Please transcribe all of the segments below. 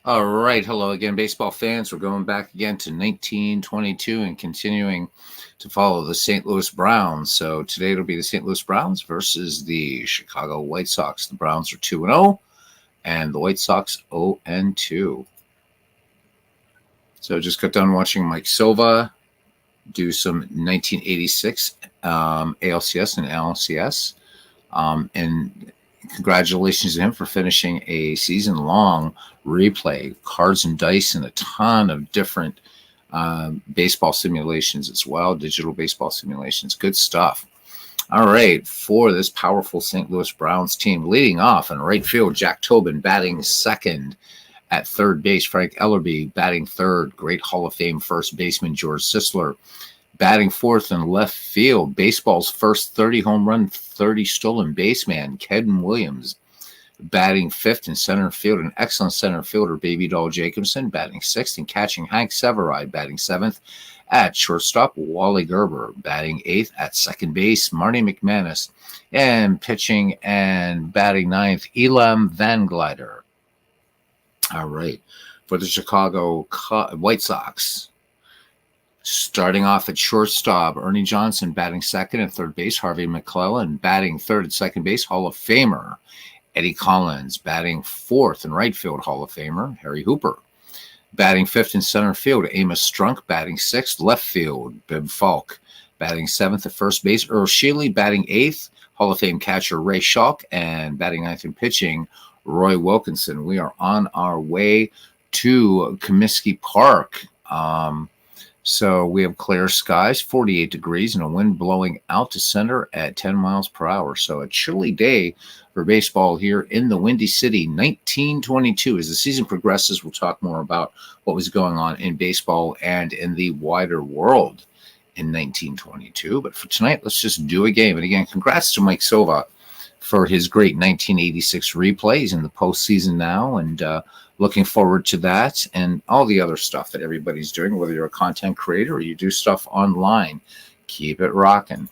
All right. Hello again, baseball fans. We're going back again to 1922 and continuing to follow the St. Louis Browns. So today it'll be the St. Louis Browns versus the Chicago White Sox. The Browns are 2-0 and the White Sox 0-2. So just got done watching Mike Silva do some 1986 ALCS and LCS. And congratulations to him for finishing a season-long replay, cards and dice, and a ton of different baseball simulations as well, digital baseball simulations. Good stuff. All right, for this powerful St. Louis Browns team, leading off in right field, Jack Tobin batting second. At third base, Frank Ellerby batting third. Great Hall of Fame first baseman George Sisler batting fourth in left field. Baseball's first 30 home run, 30 stolen base man, Ken Williams, batting fifth in center field. An excellent center fielder, Baby Doll Jacobson, batting sixth, and catching Hank Severide, batting seventh. At shortstop, Wally Gerber, batting eighth. At second base, Marty McManus, and pitching and batting ninth, Elam Van Glider. All right, for the Chicago White Sox, starting off at shortstop, Ernie Johnson batting second. At third base, Harvey McClellan batting third. At second base, Hall of Famer Eddie Collins batting fourth. In right field, Hall of Famer Harry Hooper batting fifth. In center field, Amos Strunk batting sixth. Left field, Bib Falk batting seventh. At first base, Earl Shealy batting eighth. Hall of Fame catcher Ray Schalk, and batting ninth and pitching Roy Wilkinson. We are on our way to Comiskey Park. So we have clear skies, 48 degrees, and a wind blowing out to center at 10 miles per hour. So a chilly day for baseball here in the Windy City, 1922. As the season progresses, we'll talk more about what was going on in baseball and in the wider world in 1922. But for tonight, let's just do a game. And again, congrats to Mike Silva for his great 1986 replays in the postseason now, and looking forward to that and all the other stuff that everybody's doing, whether you're a content creator or you do stuff online. Keep it rocking.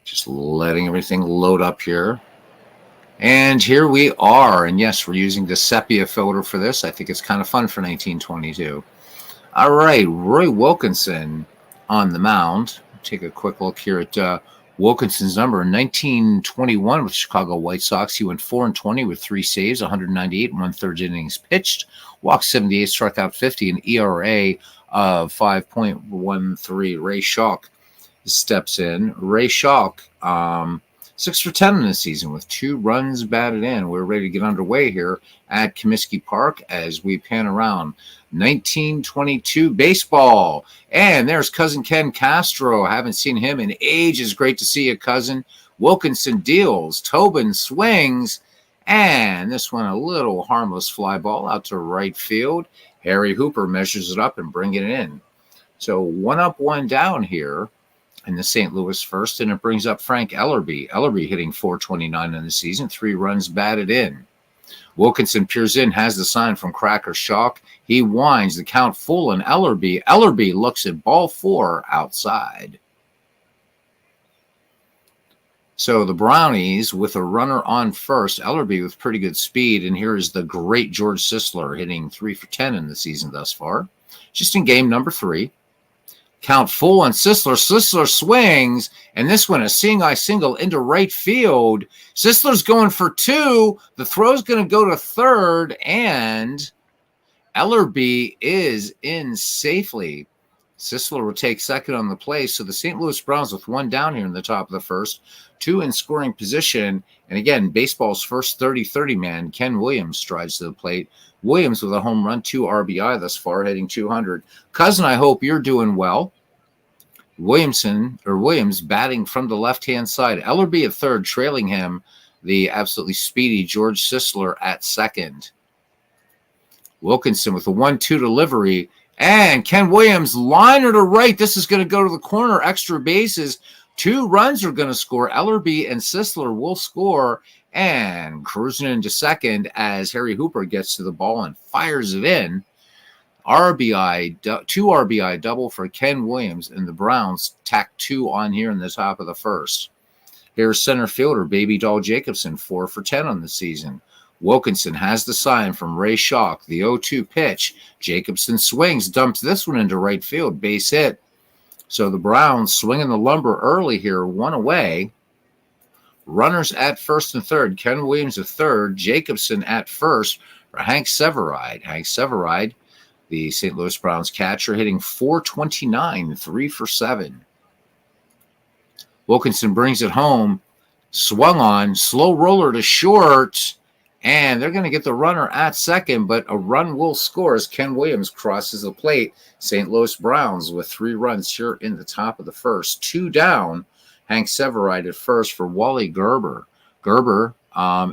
Just letting everything load up here. And here we are. And yes, we're using the sepia filter for this. I think it's kind of fun for 1922. All right, Roy Wilkinson on the mound. Take a quick look here at Wilkinson's number. In 1921 with Chicago White Sox, he went 4-20 with 3 saves, 198 and 1/3 innings pitched, walked 78, struck out 50, an ERA of 5.13. Ray Schalk steps in. Ray Schalk, 6 for 10 in the season with 2 runs batted in. We're ready to get underway here at Comiskey Park as we pan around 1922 baseball. And there's cousin Ken Castro. I haven't seen him in ages. Great to see you, cousin. Wilkinson deals. Tobin swings. And this one, a little harmless fly ball out to right field. Harry Hooper measures it up and brings it in. So 1 up, 1 down here in the St. Louis first, and it brings up Frank Ellerby. Ellerby hitting .429 in the season, 3 runs batted in. Wilkinson peers in, has the sign from Cracker Schalk. He winds, the count full, and Ellerby looks at ball 4 outside. So the Brownies with a runner on first, Ellerby with pretty good speed, and here is the great George Sisler hitting 3 for 10 in the season thus far. Just in game number 3. Count full on Sisler. Sisler swings, and this one a seeing-eye single into right field. Sisler's going for 2. The throw's going to go to third, and Ellerby is in safely. Sisler will take second on the play. So the St. Louis Browns with 1 down here in the top of the first, 2 in scoring position. And again, baseball's first 30-30 man, Ken Williams, strides to the plate. Williams with a home run, 2 RBI thus far, hitting 200. Cousin, I hope you're doing well. Williams batting from the left-hand side. Ellerby at third, trailing him, the absolutely speedy George Sisler at second. Wilkinson with a 1-2 delivery. And Ken Williams, liner to right. This is going to go to the corner. Extra bases. 2 runs are going to score. Ellerby and Sisler will score, and cruising into second as Harry Hooper gets to the ball and fires it in. RBI, 2 RBI double for Ken Williams, and the Browns tack 2 on here in the top of the first. Here's center fielder Baby Doll Jacobson, 4 for 10 on the season. Wilkinson has the sign from Ray Schalk, the 0-2 pitch. Jacobson swings, dumps this one into right field, base hit. So the Browns swinging the lumber early here, 1 away. Runners at first and third. Ken Williams at third. Jacobson at first for Hank Severide. Hank Severide, the St. Louis Browns catcher, hitting .429, 3 for 7. Wilkinson brings it home, swung on, slow roller to short, and they're going to get the runner at second, but a run will score as Ken Williams crosses the plate. St. Louis Browns with 3 runs here in the top of the first. 2 down. Hank Severide at first for Wally Gerber. Gerber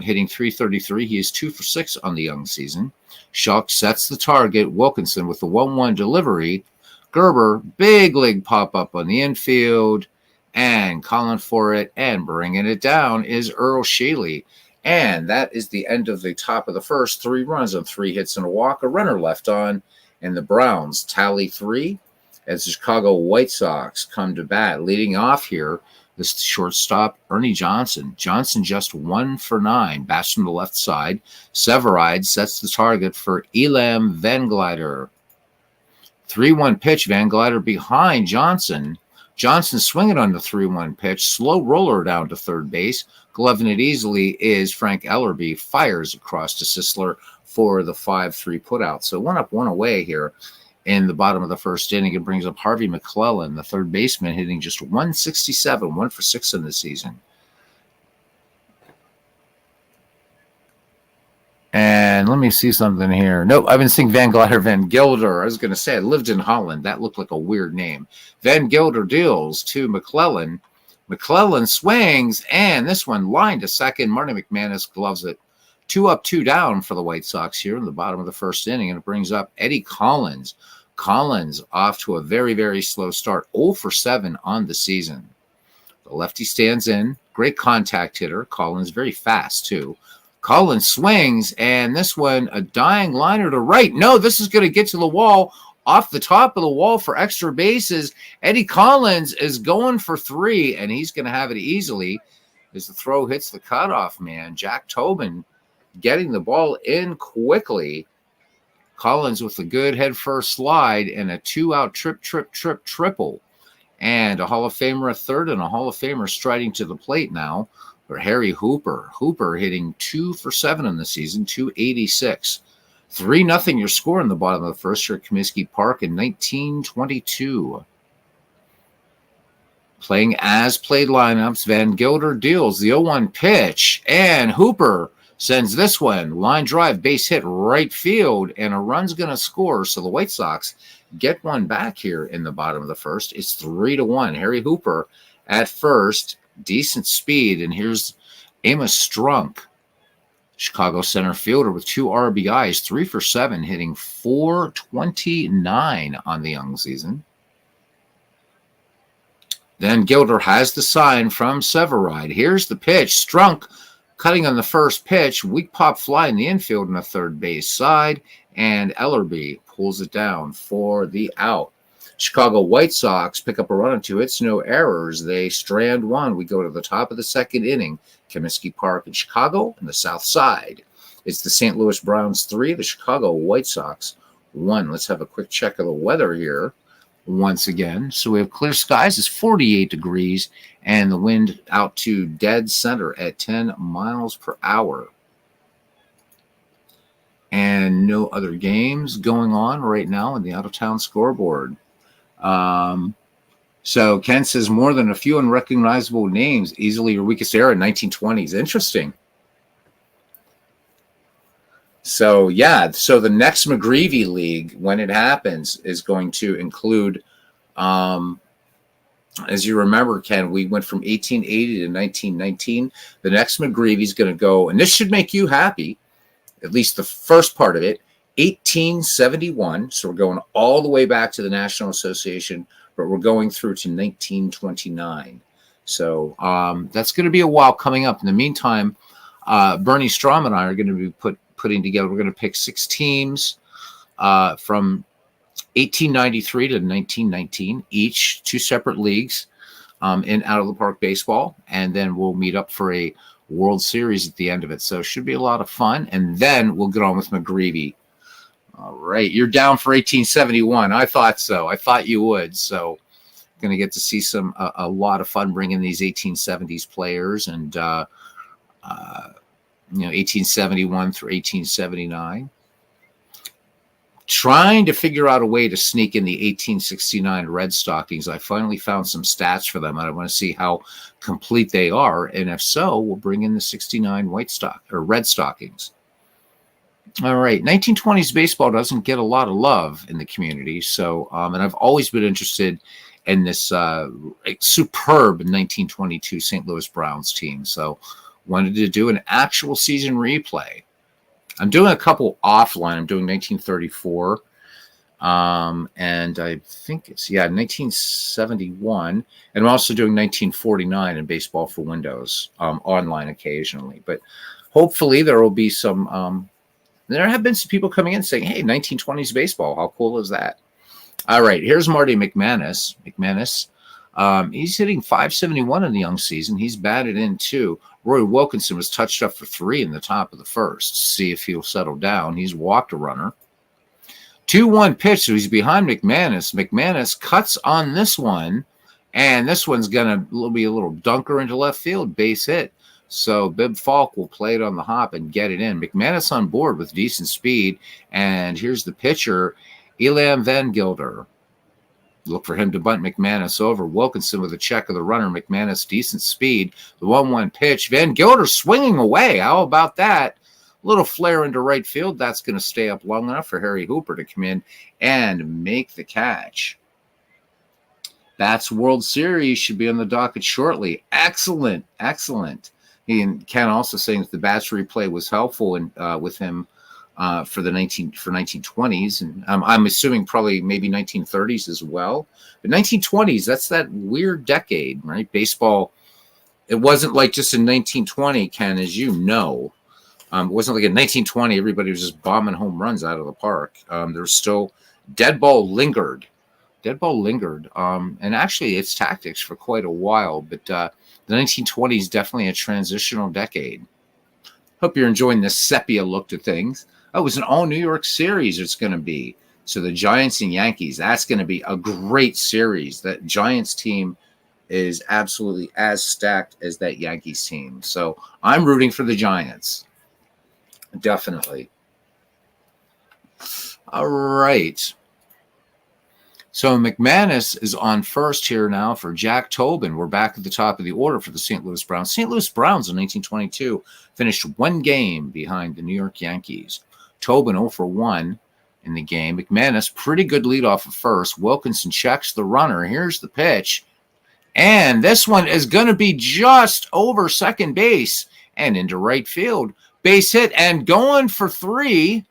hitting .333. He is 2 for 6 on the young season. Schalk sets the target. Wilkinson with the 1-1 delivery. Gerber, big league pop-up on the infield, and calling for it and bringing it down is Earl Shaley. And that is the end of the top of the first. 3 runs on 3 hits and a walk. A runner left on, and the Browns tally 3 as the Chicago White Sox come to bat. Leading off here, the shortstop, Ernie Johnson. Johnson just 1 for 9. Bats from the left side. Severide sets the target for Elam Van Glider. 3-1 pitch. Van Glider behind Johnson. Johnson swinging on the 3-1 pitch. Slow roller down to third base. Gloving it easily is Frank Ellerby. Fires across to Sisler for the 5-3 putout. So 1 up, 1 away here in the bottom of the first inning. It brings up Harvey McClellan, the third baseman, hitting just 167, 1 for 6 in the season. And let me see something here. Nope, I've been seeing Van Glider, Van Gilder. I was going to say I lived in Holland. That looked like a weird name. Van Gilder deals to McClellan. McClellan swings, and this one line to second. Marty McManus gloves it. 2 up, 2 down for the White Sox here in the bottom of the first inning, and it brings up Eddie Collins. Collins off to a very, very slow start, 0 for 7 on the season. The lefty stands in. Great contact hitter. Collins very fast, too. Collins swings, and this one, a dying liner to right. No, this is going to get to the wall, off the top of the wall for extra bases. Eddie Collins is going for 3, and he's going to have it easily as the throw hits the cutoff man. Jack Tobin getting the ball in quickly. Collins with a good head-first slide and a 2-out triple. And a Hall of Famer at third and a Hall of Famer striding to the plate now for Harry Hooper. Hooper hitting 2 for 7 in the season, 286. 3-0 your score in the bottom of the first here at Comiskey Park in 1922. Playing as played lineups, Van Gilder deals the 0-1 pitch, and Hooper sends this one. Line drive, base hit, right field, and a run's going to score. So the White Sox get one back here in the bottom of the first. It's 3-1. Harry Hooper at first, decent speed, and here's Amos Strunk, Chicago center fielder with 2 RBIs, 3 for 7, hitting .429 on the young season. Then Gilder has the sign from Severide. Here's the pitch. Strunk cutting on the first pitch. Weak pop fly in the infield on the third base side. And Ellerby pulls it down for the out. Chicago White Sox pick up a run or 2. It's no errors. They strand 1. We go to the top of the second inning. Comiskey Park in Chicago and the south side. It's the St. Louis Browns 3, the Chicago White Sox 1. Let's have a quick check of the weather here once again. So we have clear skies. It's 48 degrees and the wind out to dead center at 10 miles per hour. And no other games going on right now in the out-of-town scoreboard. So Ken says more than a few unrecognizable names, easily your weakest era in 1920s. Interesting. So, yeah, so the next McGreevy League, when it happens, is going to include, as you remember, Ken, we went from 1880 to 1919. The next McGreevy is going to go, and this should make you happy, at least the first part of it, 1871. So we're going all the way back to the National Association, but we're going through to 1929. So that's going to be a while coming up. In the meantime, Bernie Strom and I are going to be putting together. We're going to pick 6 teams from 1893 to 1919, each 2 separate leagues in out of the park baseball, and then we'll meet up for a World Series at the end of it. So it should be a lot of fun, and then we'll get on with McGreevy. All right, you're down for 1871. I thought so. I thought you would. So going to get to see a lot of fun bringing these 1870s players, and 1871 through 1879. Trying to figure out a way to sneak in the 1869 Red Stockings. I finally found some stats for them, and I want to see how complete they are. And if so, we'll bring in the 69 Red Stockings. All right, 1920s baseball doesn't get a lot of love in the community. So, and I've always been interested in this superb 1922 St. Louis Browns team. So, wanted to do an actual season replay. I'm doing a couple offline. I'm doing 1934, and I think it's 1971, and I'm also doing 1949 in Baseball for Windows online occasionally. But hopefully there will be some. There have been some people coming in saying, "Hey, 1920s baseball, how cool is that?" All right, here's Marty McManus. He's hitting .571 in the young season. He's batted in 2. Roy Wilkinson was touched up for 3 in the top of the first. See if he'll settle down. He's walked a runner. 2-1 pitch, so he's behind McManus. McManus cuts on this one, and this one's going to be a little dunker into left field, base hit. So Bib Falk will play it on the hop and get it in. McManus on board with decent speed, and here's the pitcher, Elam Van Gilder. Look for him to bunt McManus over. Wilkinson with a check of the runner. McManus, decent speed. The 1-1 pitch. Van Gilder swinging away. How about that? A little flare into right field. That's going to stay up long enough for Harry Hooper to come in and make the catch. Bats World Series should be on the docket shortly. Excellent. And Ken also saying that the Bats replay was helpful with him for 1920s, and I'm assuming probably maybe 1930s as well. But 1920s, that's that weird decade, right? Baseball, it wasn't like just in 1920, Ken, as you know. It wasn't like in 1920 everybody was just bombing home runs out of the park. There's still dead ball lingered, and actually its tactics for quite a while. But the 1920s definitely a transitional decade. Hope you're enjoying this sepia look to things. Oh, it was an all New York series it's going to be. So the Giants and Yankees, that's going to be a great series. That Giants team is absolutely as stacked as that Yankees team. So I'm rooting for the Giants. Definitely. All right. So McManus is on first here now for Jack Tobin. We're back at the top of the order for the St. Louis Browns. St. Louis Browns in 1922 finished 1 game behind the New York Yankees. Tobin 0 for 1 in the game. McManus, pretty good lead off of first. Wilkinson checks the runner. Here's the pitch. And this one is going to be just over second base and into right field. Base hit and going for 3.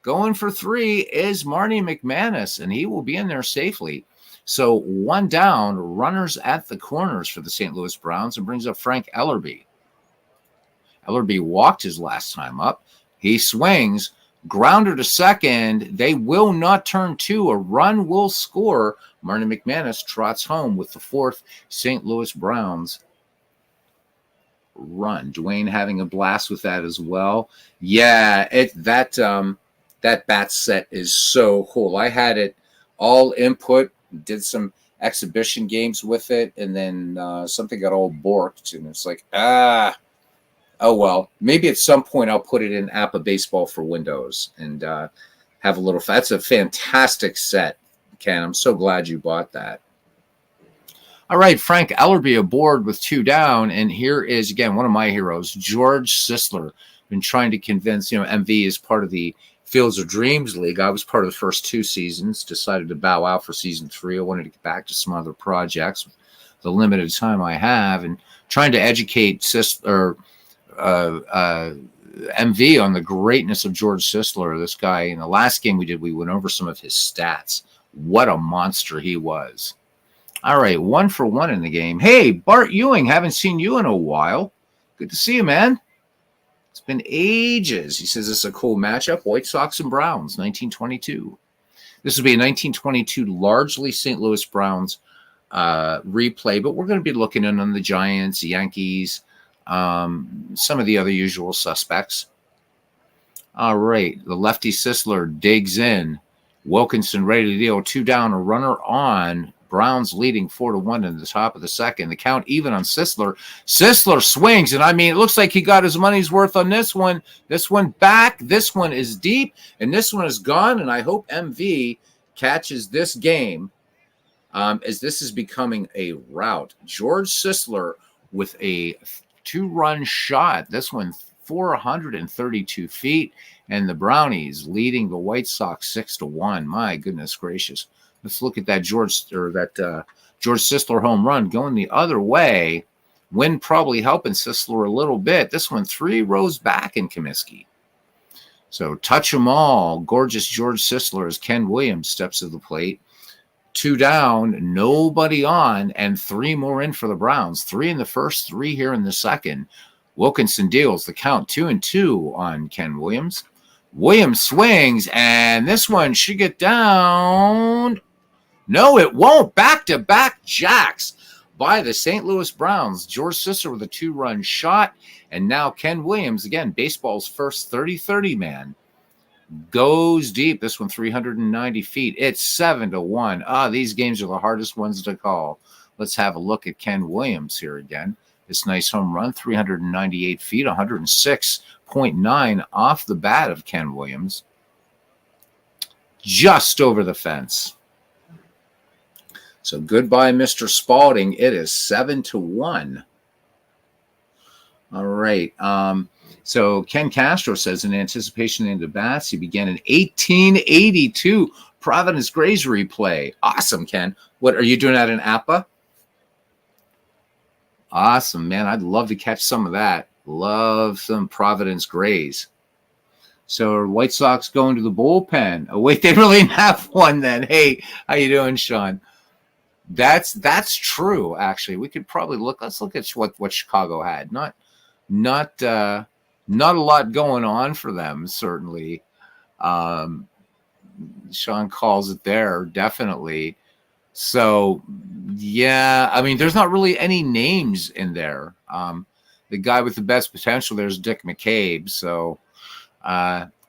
Going for 3 is Marty McManus, and he will be in there safely. So 1 down, runners at the corners for the St. Louis Browns, and brings up Frank Ellerby. Ellerby walked his last time up. He swings, grounder to second. They will not turn 2. A run will score. Marty McManus trots home with the 4th St. Louis Browns run. Dwayne having a blast with that as well. Yeah, that bat set is so cool. I had it all input, did some exhibition games with it, and then something got all borked, and it's like, oh well. Maybe at some point I'll put it in app of Baseball for Windows and have a little. That's a fantastic set, Ken. I'm so glad you bought that. All right, Frank Ellerby aboard with 2 down, and here is again one of my heroes, George Sisler. Been trying to convince, MV is part of the Fields of Dreams League. I was part of the first 2 seasons, decided to bow out for season 3. I wanted to get back to some other projects with the limited time I have, and trying to educate MV on the greatness of George Sisler. This guy, in the last game we did, we went over some of his stats. What a monster he was. All right, 1-for-1 in the game. Hey, Bart Ewing, haven't seen you in a while. Good to see you, man. It's been ages. He says it's a cool matchup. White Sox and Browns, 1922. This will be a 1922 largely St. Louis Browns replay, but we're going to be looking in on the Giants, Yankees, some of the other usual suspects. All right, the lefty Sisler digs in. Wilkinson ready to deal. 2 down, a runner on. Browns leading 4-1 in the top of the second. The count even on Sisler. Sisler swings, and I mean, it looks like he got his money's worth on this one. This one back. This one is deep, and this one is gone. And I hope MV catches this game as this is becoming a rout. George Sisler with a 2-run shot. This one 432 feet, and the Brownies leading the White Sox 6-1. My goodness gracious. Let's look at that George Sisler home run going the other way. Wind probably helping Sisler a little bit. This one 3 rows back in Comiskey. So touch them all. Gorgeous George Sisler as Ken Williams steps to the plate. 2 down, nobody on, and 3 more in for the Browns. 3 in the first, 3 here in the second. Wilkinson deals the count 2-2 on Ken Williams. Williams swings, and this one should get down. No, it won't. Back-to-back jacks by the St. Louis Browns. George Sisler with a 2-run shot, and now Ken Williams, again, baseball's first 30-30 man, goes deep. This one 390 feet. It's 7-1. These games are the hardest ones to call. Let's have a look at Ken Williams here again. This nice home run, 398 feet, 106.9 off the bat of Ken Williams. Just over the fence. So goodbye, Mr. Spalding. It is 7-1. All right. So Ken Castro says in anticipation into bats, he began in 1882 Providence Grays replay. Awesome, Ken. What are you doing at an APA? Awesome, man. I'd love to catch some of that. Love some Providence Grays. So White Sox going to the bullpen. Oh, wait, they really didn't have one then. Hey, how you doing, Sean? That's true, actually. We could probably let's look at what Chicago had. Not a lot going on for them, certainly. Sean calls it there, definitely. So, yeah, I mean, there's not really any names in there. The guy with the best potential there is Dick McCabe. So,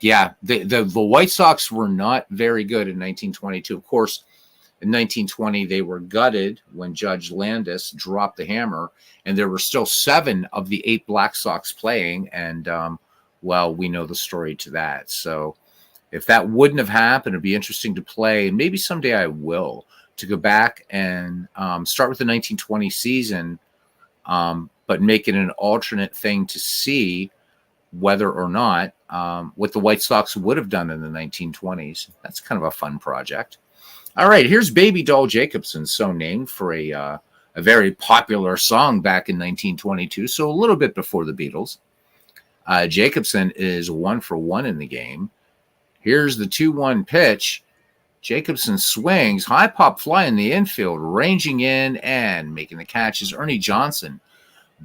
yeah, the White Sox were not very good in 1922. Of course, in 1920, they were gutted when Judge Landis dropped the hammer, and there were still 7 of the 8 Black Sox playing. And, well, we know the story to that. So if that wouldn't have happened, it'd be interesting to play. And maybe someday I will, to go back and start with the 1920 season, but make it an alternate thing to see whether or not what the White Sox would have done in the 1920s. That's kind of a fun project. All right, here's Baby Doll Jacobson, so named for a very popular song back in 1922, so a little bit before the Beatles. Jacobson is 1-for-1 in the game. Here's the 2-1 pitch. Jacobson swings, high pop fly in the infield, ranging in and making the catch is Ernie Johnson.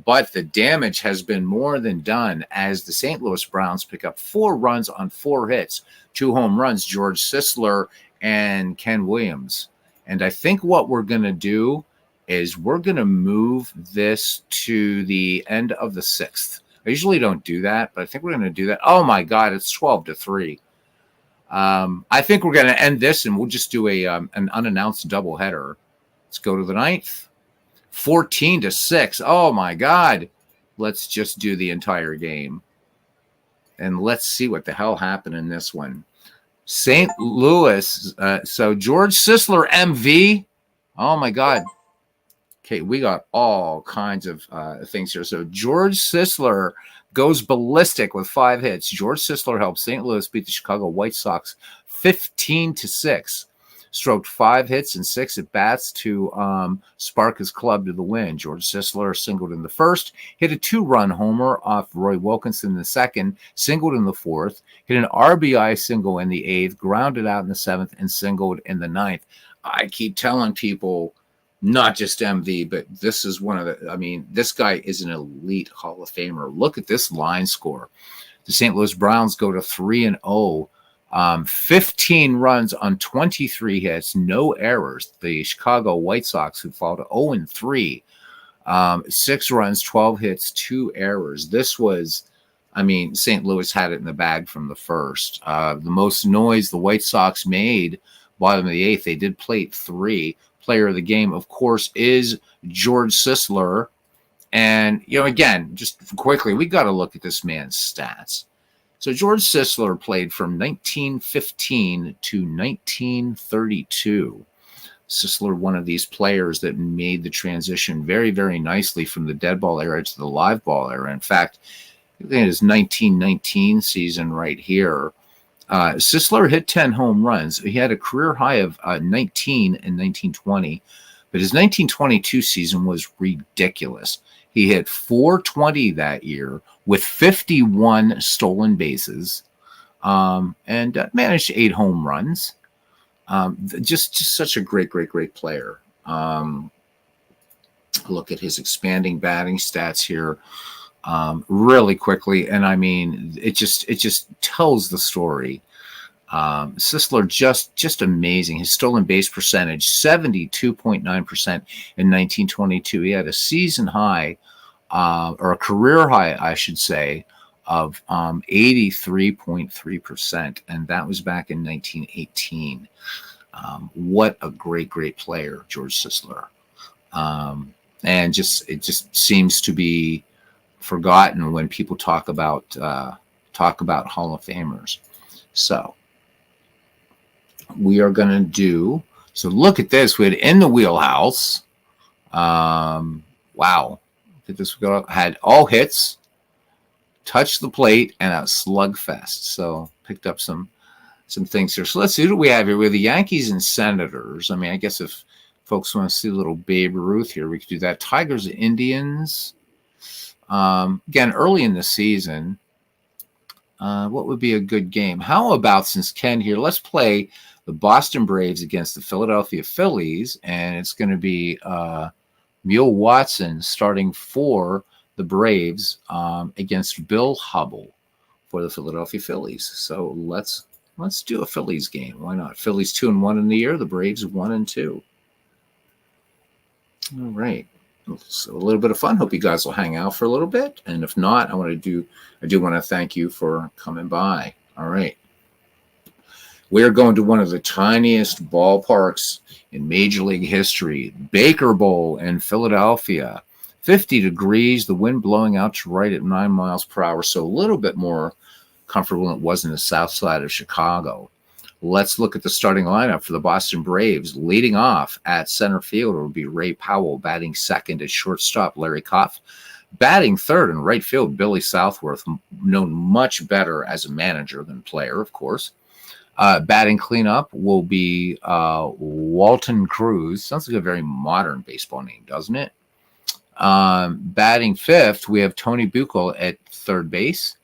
But the damage has been more than done as the St. Louis Browns pick up 4 runs on 4 hits, 2 home runs, George Sisler and Ken Williams. And I think what we're going to do is we're going to move this to the end of the 6th. I usually don't do that, but I think we're going to do that. Oh, my God, it's 12-3. I think we're going to end this, and we'll just do an unannounced doubleheader. Let's go to the 9th. 14-6. Oh, my God. Let's just do the entire game. And let's see what the hell happened in this one. St. Louis. So George Sisler, MV. Oh, my God. Okay, we got all kinds of things here. So George Sisler goes ballistic with 5 hits. George Sisler helped St. Louis beat the Chicago White Sox 15-6. Stroked 5 hits and 6 at bats to spark his club to the win. George Sisler singled in the first, hit a 2-run homer off Roy Wilkinson in the second, singled in the fourth, hit an RBI single in the 8th, grounded out in the 7th, and singled in the 9th. I keep telling people, not just MV, but this is one of the, I mean, this guy is an elite Hall of Famer. Look at this line score. The St. Louis Browns go to 3-0. 15 runs on 23 hits, no errors. The Chicago White Sox, who fall to 0-3, 6 runs, 12 hits, 2 errors. This was, I mean, St. Louis had it in the bag from the first. The most noise the White Sox made, bottom of the 8th, they did plate 3. Player of the game, of course, is George Sisler. And, you know, again, just quickly, we got to look at this man's stats. So George Sisler played from 1915 to 1932. Sisler, one of these players that made the transition very, very nicely from the dead ball era to the live ball era. In fact, in his 1919 season right here, Sisler hit 10 home runs. He had a career high of 19 in 1920, but his 1922 season was ridiculous. He hit 420 that year with 51 stolen bases, and managed 8 home runs. Just such a great player. Look at his expanding batting stats here. Really quickly, and I mean, it just tells the story. Sisler just amazing. His stolen base percentage 72.9% in 1922. He had a season high, or a career high, I should say, of 83.3%, and that was back in 1918. What a great player, George Sisler. And it just seems to be forgotten when people talk about Hall of Famers. So we are going to do, so look at this. We had In the Wheelhouse. Wow. Look at this. We had all hits, touched the plate, and a slugfest. So picked up some things here. So let's see what we have here. We have the Yankees and Senators. I mean, I guess if folks want to see a little Babe Ruth here, we could do that. Tigers, Indians. Again, early in the season, what would be a good game? How about, since Ken here, let's play the Boston Braves against the Philadelphia Phillies, and it's going to be Mule Watson starting for the Braves against Bill Hubble for the Philadelphia Phillies. So let's do a Phillies game. Why not? Phillies 2-1 in the year. The Braves 1-2. All right. So a little bit of fun. Hope you guys will hang out for a little bit. And if not, I do want to thank you for coming by. All right. We are going to one of the tiniest ballparks in Major League history, Baker Bowl in Philadelphia. 50 degrees, the wind blowing out to right at 9 miles per hour. So a little bit more comfortable than it was in the south side of Chicago. Let's look at the starting lineup for the Boston Braves. Leading off at center field will be Ray Powell, batting second at shortstop, Larry Koff. Batting third in right field, Billy Southworth, known much better as a manager than player, of course. Batting cleanup will be Walton Cruz. Sounds like a very modern baseball name, doesn't it? Batting fifth, we have Tony Buchel at third base.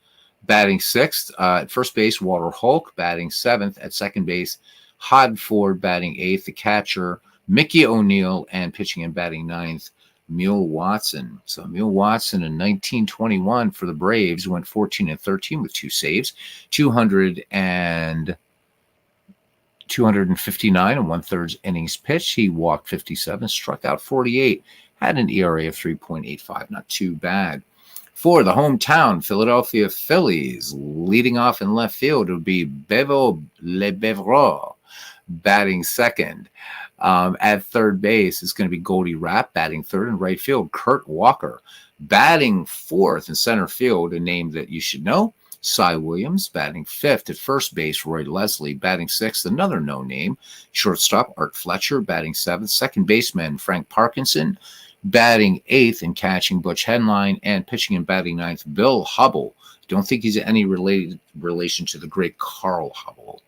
Batting sixth at first base, Walter Hulk. Batting seventh at second base, Hod Ford. Batting eighth, the catcher, Mickey O'Neill. And pitching and batting ninth, Mule Watson. So Mule Watson in 1921 for the Braves went 14-13 with 2 saves, 259 1/3 innings pitched. He walked 57, struck out 48, had an ERA of 3.85. Not too bad. For the hometown Philadelphia Phillies, leading off in left field would be Bevo LeBevreau, batting second. At third base, it's going to be Goldie Rapp, batting third. In right field, Kurt Walker. Batting fourth in center field, a name that you should know, Cy Williams. Batting fifth at first base, Roy Leslie. Batting sixth, another no-name, shortstop, Art Fletcher. Batting seventh, second baseman, Frank Parkinson. Batting eighth and catching, Butch Henline. And pitching and batting ninth, Bill Hubble. Don't think he's any relation to the great Carl Hubble.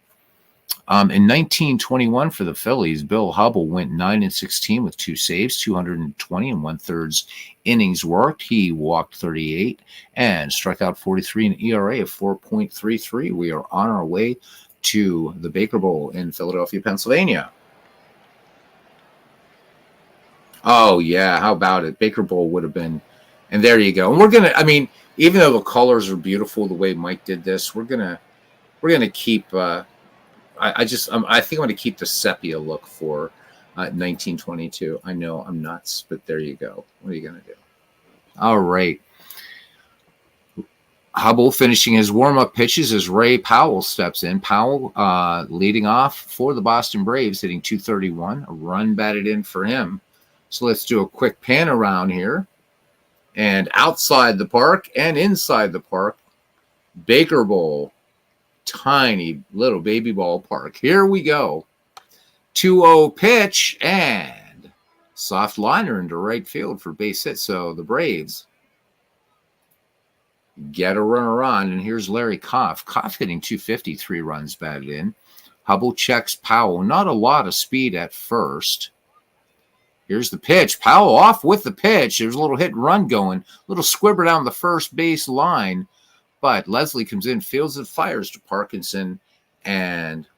In 1921 for the Phillies, Bill Hubble went 9-16 with 2 saves, 220 1/3 innings worked. He walked 38 and struck out 43, an ERA of 4.33. We are on our way to the Baker Bowl in Philadelphia, Pennsylvania. Oh yeah, how about it? Baker Bowl would have been, and there you go. And we're gonna. I mean, even though the colors are beautiful, the way Mike did this, we're gonna keep. I think I'm gonna keep the sepia look for 1922. I know I'm nuts, but there you go. What are you gonna do? All right. Hubble finishing his warm-up pitches as Ray Powell steps in. Powell leading off for the Boston Braves, hitting 231. A run batted in for him. So let's do a quick pan around here. And outside the park and inside the park, Baker Bowl, tiny little baby ballpark. Here we go. 2-0 pitch and soft liner into right field for base hit. So the Braves get a runner on, and here's Larry Koff. Koff hitting 250, 3 runs batted in. Hubble checks Powell. Not a lot of speed at first. Here's the pitch. Powell off with the pitch. There's a little hit and run going. A little squibber down the first base line. But Leslie comes in, fields and fires to Parkinson, and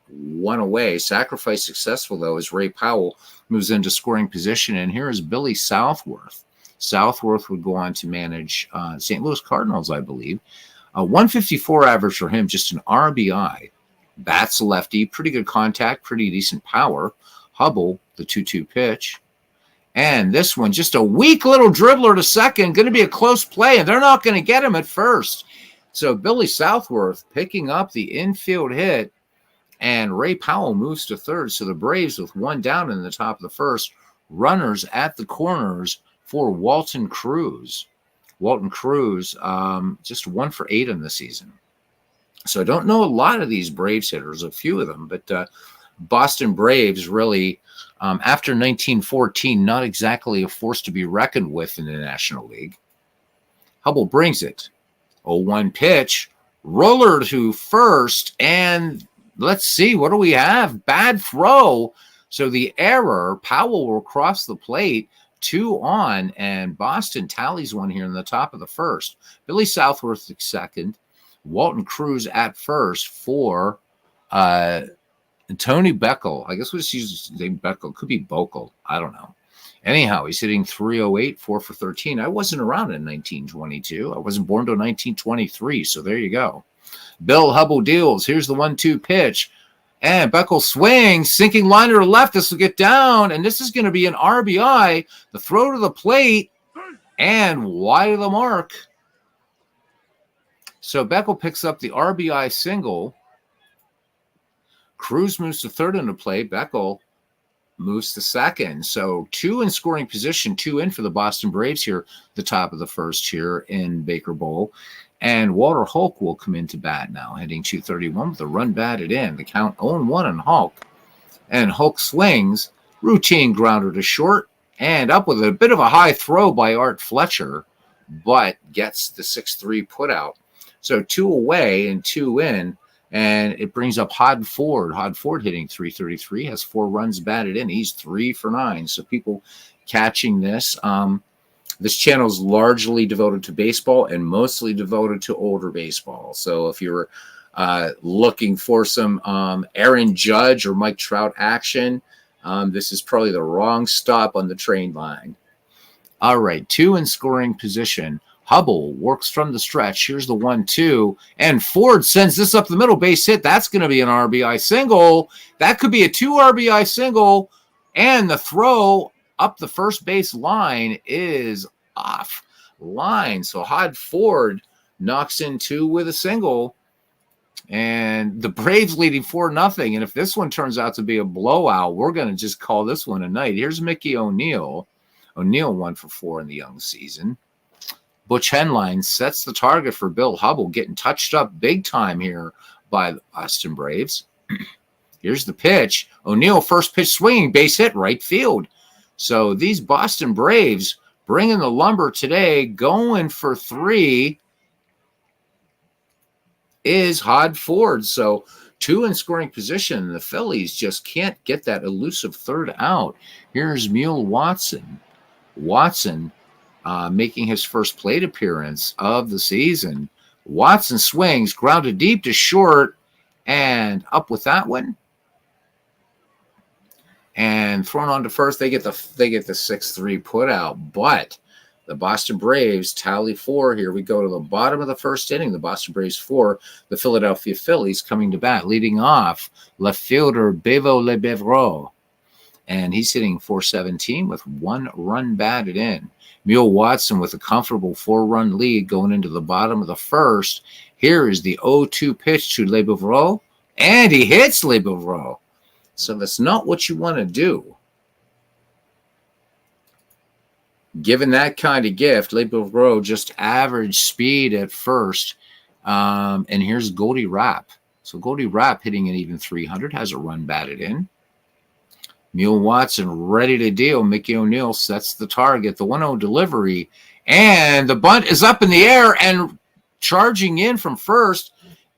one away. Sacrifice successful, though, as Ray Powell moves into scoring position. And here is Billy Southworth. Southworth would go on to manage St. Louis Cardinals, I believe. 154 average for him, just an RBI. Bats lefty, pretty good contact, pretty decent power. Hubble, the 2-2 pitch. And this one, just a weak little dribbler to second, going to be a close play, and they're not going to get him at first. So Billy Southworth picking up the infield hit, and Ray Powell moves to third. So the Braves, with one down in the top of the first, runners at the corners for Walton Cruz. Walton Cruz, just 1 for 8 in the season. So I don't know a lot of these Braves hitters, a few of them, but Boston Braves really, after 1914, not exactly a force to be reckoned with in the National League. Hubble brings it. 0-1 pitch. Roller to first, and let's see, what do we have? Bad throw. So the error, Powell will cross the plate. 2 on, and Boston tallies one here in the top of the first. Billy Southworth at second. Walton Cruz at first for Tony Beckel. I guess we'll just use his name Beckel. Could be Bokel. I don't know. Anyhow, he's hitting 308, 4 for 13. I wasn't around in 1922. I wasn't born until 1923, so there you go. Bill Hubble deals. Here's the 1-2 pitch. And Beckel swings, sinking liner to left. This will get down, and this is going to be an RBI. The throw to the plate, and wide of the mark. So Beckel picks up the RBI single. Cruz moves to third in the play. Beckel moves to second. So 2 in scoring position, 2 in for the Boston Braves here, the top of the first here in Baker Bowl. And Walter Hulk will come into bat now, hitting 231 with a run batted in. The count 0-1 on Hulk. And Hulk swings, routine grounder to short, and up with a bit of a high throw by Art Fletcher, but gets the 6-3 put out. So 2 away and 2 in, and it brings up Hod Ford. Hod Ford hitting 333, has 4 runs batted in. He's 3 for 9. So people catching this. This channel is largely devoted to baseball and mostly devoted to older baseball. So if you're looking for some Aaron Judge or Mike Trout action, this is probably the wrong stop on the train line. All right, 2 in scoring position. Hubble works from the stretch. Here's the 1-2, and Ford sends this up the middle, base hit. That's going to be an RBI single. That could be a 2 RBI single, and the throw up the first base line is off line. So Hod Ford knocks in 2 with a single, and the Braves leading 4-0. And if this one turns out to be a blowout, we're going to just call this one a night. Here's Mickey O'Neill. O'Neill 1 for 4 in the young season. Butch Henline sets the target for Bill Hubble, getting touched up big time here by the Boston Braves. Here's the pitch. O'Neill, first pitch swinging, base hit, right field. So these Boston Braves bringing the lumber today, going for 3 is Hod Ford. So 2 in scoring position. The Phillies just can't get that elusive third out. Here's Mule Watson. Watson making his first plate appearance of the season. Watson swings, grounded deep to short, and up with that one. and thrown on to first. They get the 6-3 put out, but the Boston Braves tally 4. Here we go to the bottom of the first inning. The Boston Braves 4, the Philadelphia Phillies coming to bat, leading off left fielder Bevo Lebevreau, and he's hitting .417 with 1 run batted in. Mule Watson with a comfortable 4-run lead going into the bottom of the first. Here is the 0-2 pitch to Lebevreau, and he hits Lebevreau. So that's not what you want to do. Given that kind of gift, Lebevreau just average speed at first. And here's Goldie Rapp. So Goldie Rapp hitting an even 300, has a run batted in. Mule Watson ready to deal. Mickey O'Neill sets the target. The 1-0 delivery. And the bunt is up in the air. And charging in from first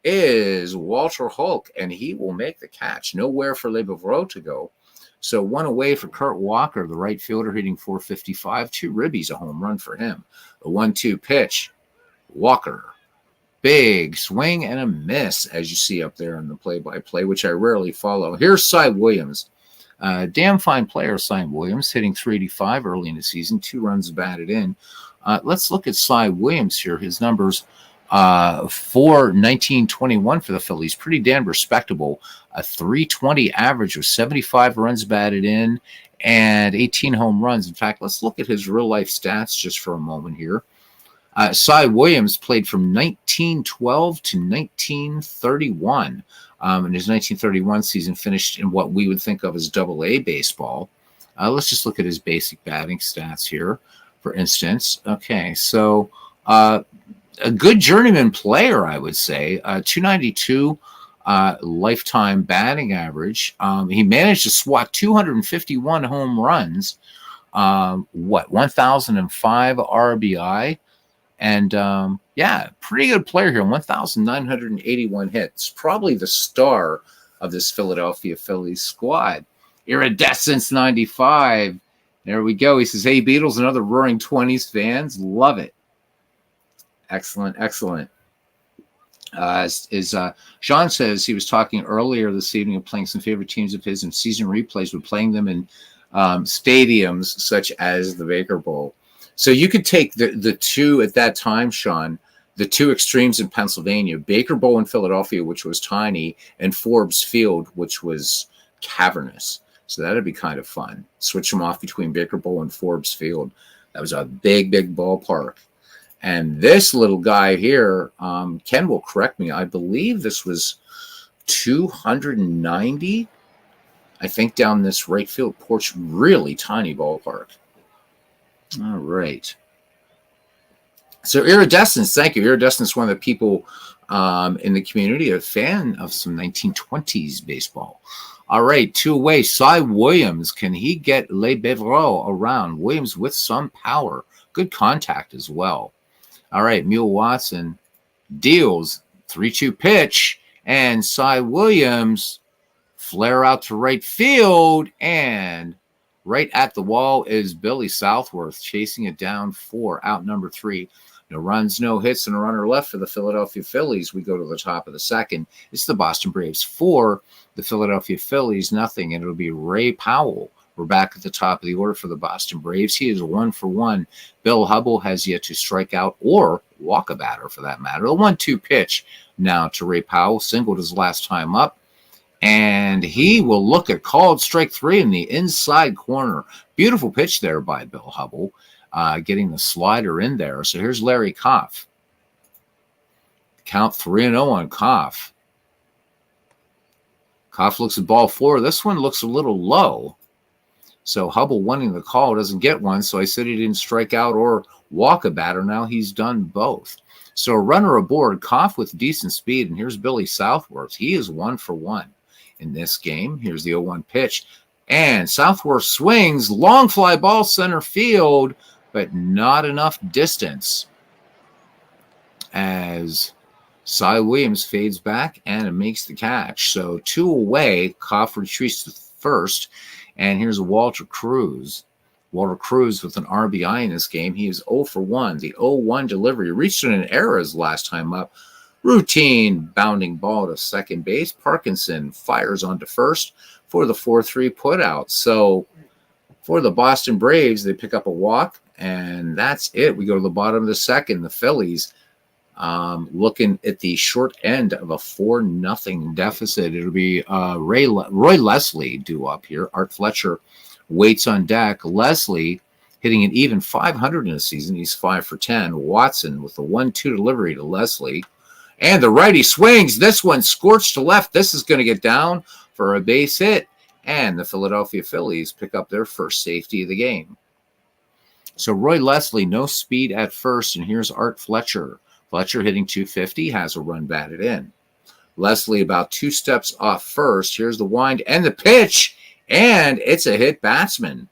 is Walter Hulk. And he will make the catch. Nowhere for Lebevreau to go. So 1 away for Kurt Walker, the right fielder, hitting .455. 2 ribbies, a home run for him. A 1-2 pitch. Walker. Big swing and a miss, as you see up there in the play-by-play, which I rarely follow. Here's Cy Williams. Damn fine player, Cy Williams, hitting .385 early in the season, 2 runs batted in. Let's look at Cy Williams here. His numbers for 1921 for the Phillies, pretty damn respectable. A .320 average with 75 runs batted in and 18 home runs. In fact, let's look at his real-life stats just for a moment here. Cy Williams played from 1912 to 1931. And his 1931 season finished in what we would think of as Double-A baseball. Let's just look at his basic batting stats here, for instance. Okay, so a good journeyman player, I would say. 292 lifetime batting average. He managed to swat 251 home runs. 1,005 RBI. And, yeah, pretty good player here. 1,981 hits. Probably the star of this Philadelphia Phillies squad. Iridescence 95. There we go. He says, hey, Beatles and other Roaring 20s fans. Love it. Excellent, excellent. Sean says he was talking earlier this evening of playing some favorite teams of his in season replays with playing them in stadiums such as the Baker Bowl. So you could take the two at that time, Sean, the two extremes in Pennsylvania, Baker Bowl in Philadelphia, which was tiny, and Forbes Field, which was cavernous. So that'd be kind of fun. Switch them off between Baker Bowl and Forbes Field. That was a big, big ballpark. And this little guy here, Ken will correct me, I believe this was 290, I think, down this right field porch. Really tiny ballpark. All right. So Iridescence, thank you. Iridescence is one of the people in the community, a fan of some 1920s baseball. All right, 2 away. Cy Williams, can he get Lebevreau around? Williams with some power. Good contact as well. All right, Mule Watson deals. 3-2 pitch. And Cy Williams flare out to right field, and right at the wall is Billy Southworth chasing it down for out number 3. No runs, no hits, and a runner left for the Philadelphia Phillies. We go to the top of the second. It's the Boston Braves 4, the Philadelphia Phillies nothing, and it'll be Ray Powell. We're back at the top of the order for the Boston Braves. He is 1 for 1. Bill Hubble has yet to strike out or walk a batter for that matter. The 1-2 pitch now to Ray Powell. Singled his last time up. And he will look at called strike 3 in the inside corner. Beautiful pitch there by Bill Hubble, getting the slider in there. So here's Larry Koff. Count 3-0 on Koff. Koff looks at ball 4. This one looks a little low. So Hubble wanting the call doesn't get one. So I said he didn't strike out or walk a batter. Now he's done both. So a runner aboard, Koff with decent speed. And here's Billy Southworth. He is 1 for 1. In this game. Here's the 0-1 pitch. And Southworth swings. Long fly ball center field, but not enough distance. As Cy Williams fades back and makes the catch. So 2 away. Koff retreats to first. And here's Walter Cruz. Walter Cruz with an RBI in this game. He is 0 for 1. The 0-1 delivery reached an error his last time up. Routine bounding ball to second base. Parkinson fires onto first for the 4-3 putout. So for the Boston Braves, they pick up a walk, and that's it. We go to the bottom of the second. The Phillies looking at the short end of a 4-0 deficit. It'll be Roy Leslie due up here. Art Fletcher waits on deck. Leslie hitting an even .500 in the season. He's 5 for 10. Watson with the 1-2 delivery to Leslie. And the righty swings. This one scorched to left. This is going to get down for a base hit. And the Philadelphia Phillies pick up their first safety of the game. So Roy Leslie, no speed at first. And here's Art Fletcher. Fletcher hitting .250, has a run batted in. Leslie about 2 steps off first. Here's the wind and the pitch. And it's a hit batsman.